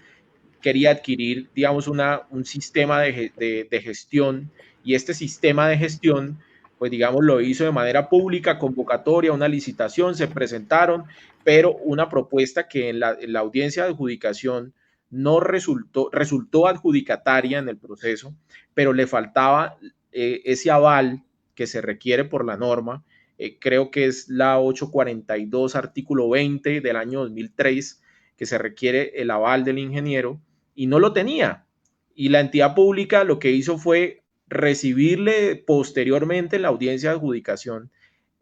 quería adquirir, digamos, un sistema de gestión, y este sistema de gestión, pues digamos, lo hizo de manera pública, convocatoria, una licitación, se presentaron, pero una propuesta que en la audiencia de adjudicación no resultó adjudicataria en el proceso, pero le faltaba ese aval que se requiere por la norma, creo que es la 842, artículo 20 del año 2003, que se requiere el aval del ingeniero, y no lo tenía. Y la entidad pública lo que hizo fue recibirle posteriormente en la audiencia de adjudicación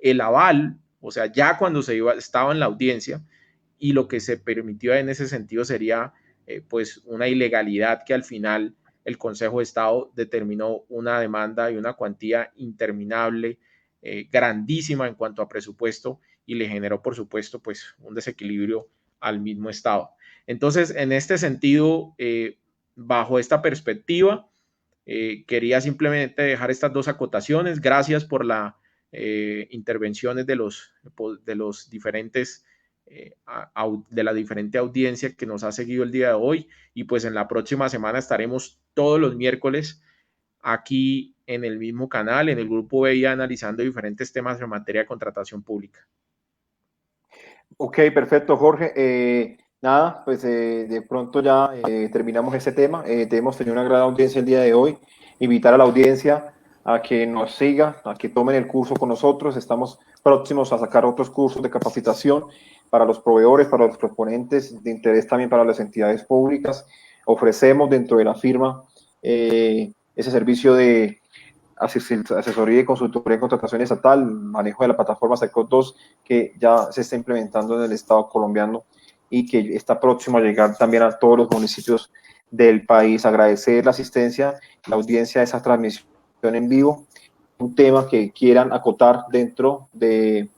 el aval, o sea, ya cuando estaba en la audiencia, y lo que se permitió en ese sentido sería pues una ilegalidad que al final el Consejo de Estado determinó una demanda y una cuantía interminable, grandísima en cuanto a presupuesto, y le generó, por supuesto, pues un desequilibrio al mismo Estado. Entonces, en este sentido, bajo esta perspectiva, quería simplemente dejar estas dos acotaciones. Gracias por las intervenciones de los diferentes de la diferente audiencia que nos ha seguido el día de hoy, y pues en la próxima semana estaremos todos los miércoles aquí en el mismo canal, en el Grupo BIA, analizando diferentes temas en materia de contratación pública. Ok, perfecto, Jorge. Nada, pues de pronto ya terminamos este tema. Hemos tenido una gran audiencia el día de hoy. Invitar a la audiencia a que nos siga, a que tomen el curso con nosotros. Estamos próximos a sacar otros cursos de capacitación para los proveedores, para los proponentes, de interés también para las entidades públicas. Ofrecemos dentro de la firma ese servicio de asesoría y consultoría en contratación estatal, manejo de la plataforma SECOT 2, que ya se está implementando en el Estado colombiano y que está próximo a llegar también a todos los municipios del país. Agradecer la asistencia, la audiencia de esa transmisión en vivo. Un tema que quieran acotar dentro de,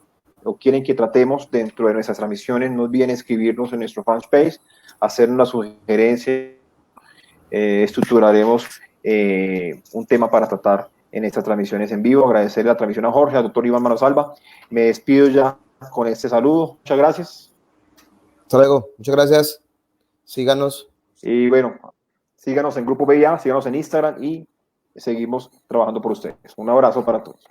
o quieren que tratemos dentro de nuestras transmisiones, no olviden escribirnos en nuestro fanpage, hacer una sugerencia, estructuraremos un tema para tratar en estas transmisiones en vivo. Agradecer la transmisión a Jorge, al doctor Iván Manosalva. Me despido ya con este saludo. Muchas gracias. Hasta luego. Muchas gracias. Síganos. Y bueno, síganos en Grupo BIA, síganos en Instagram y seguimos trabajando por ustedes. Un abrazo para todos.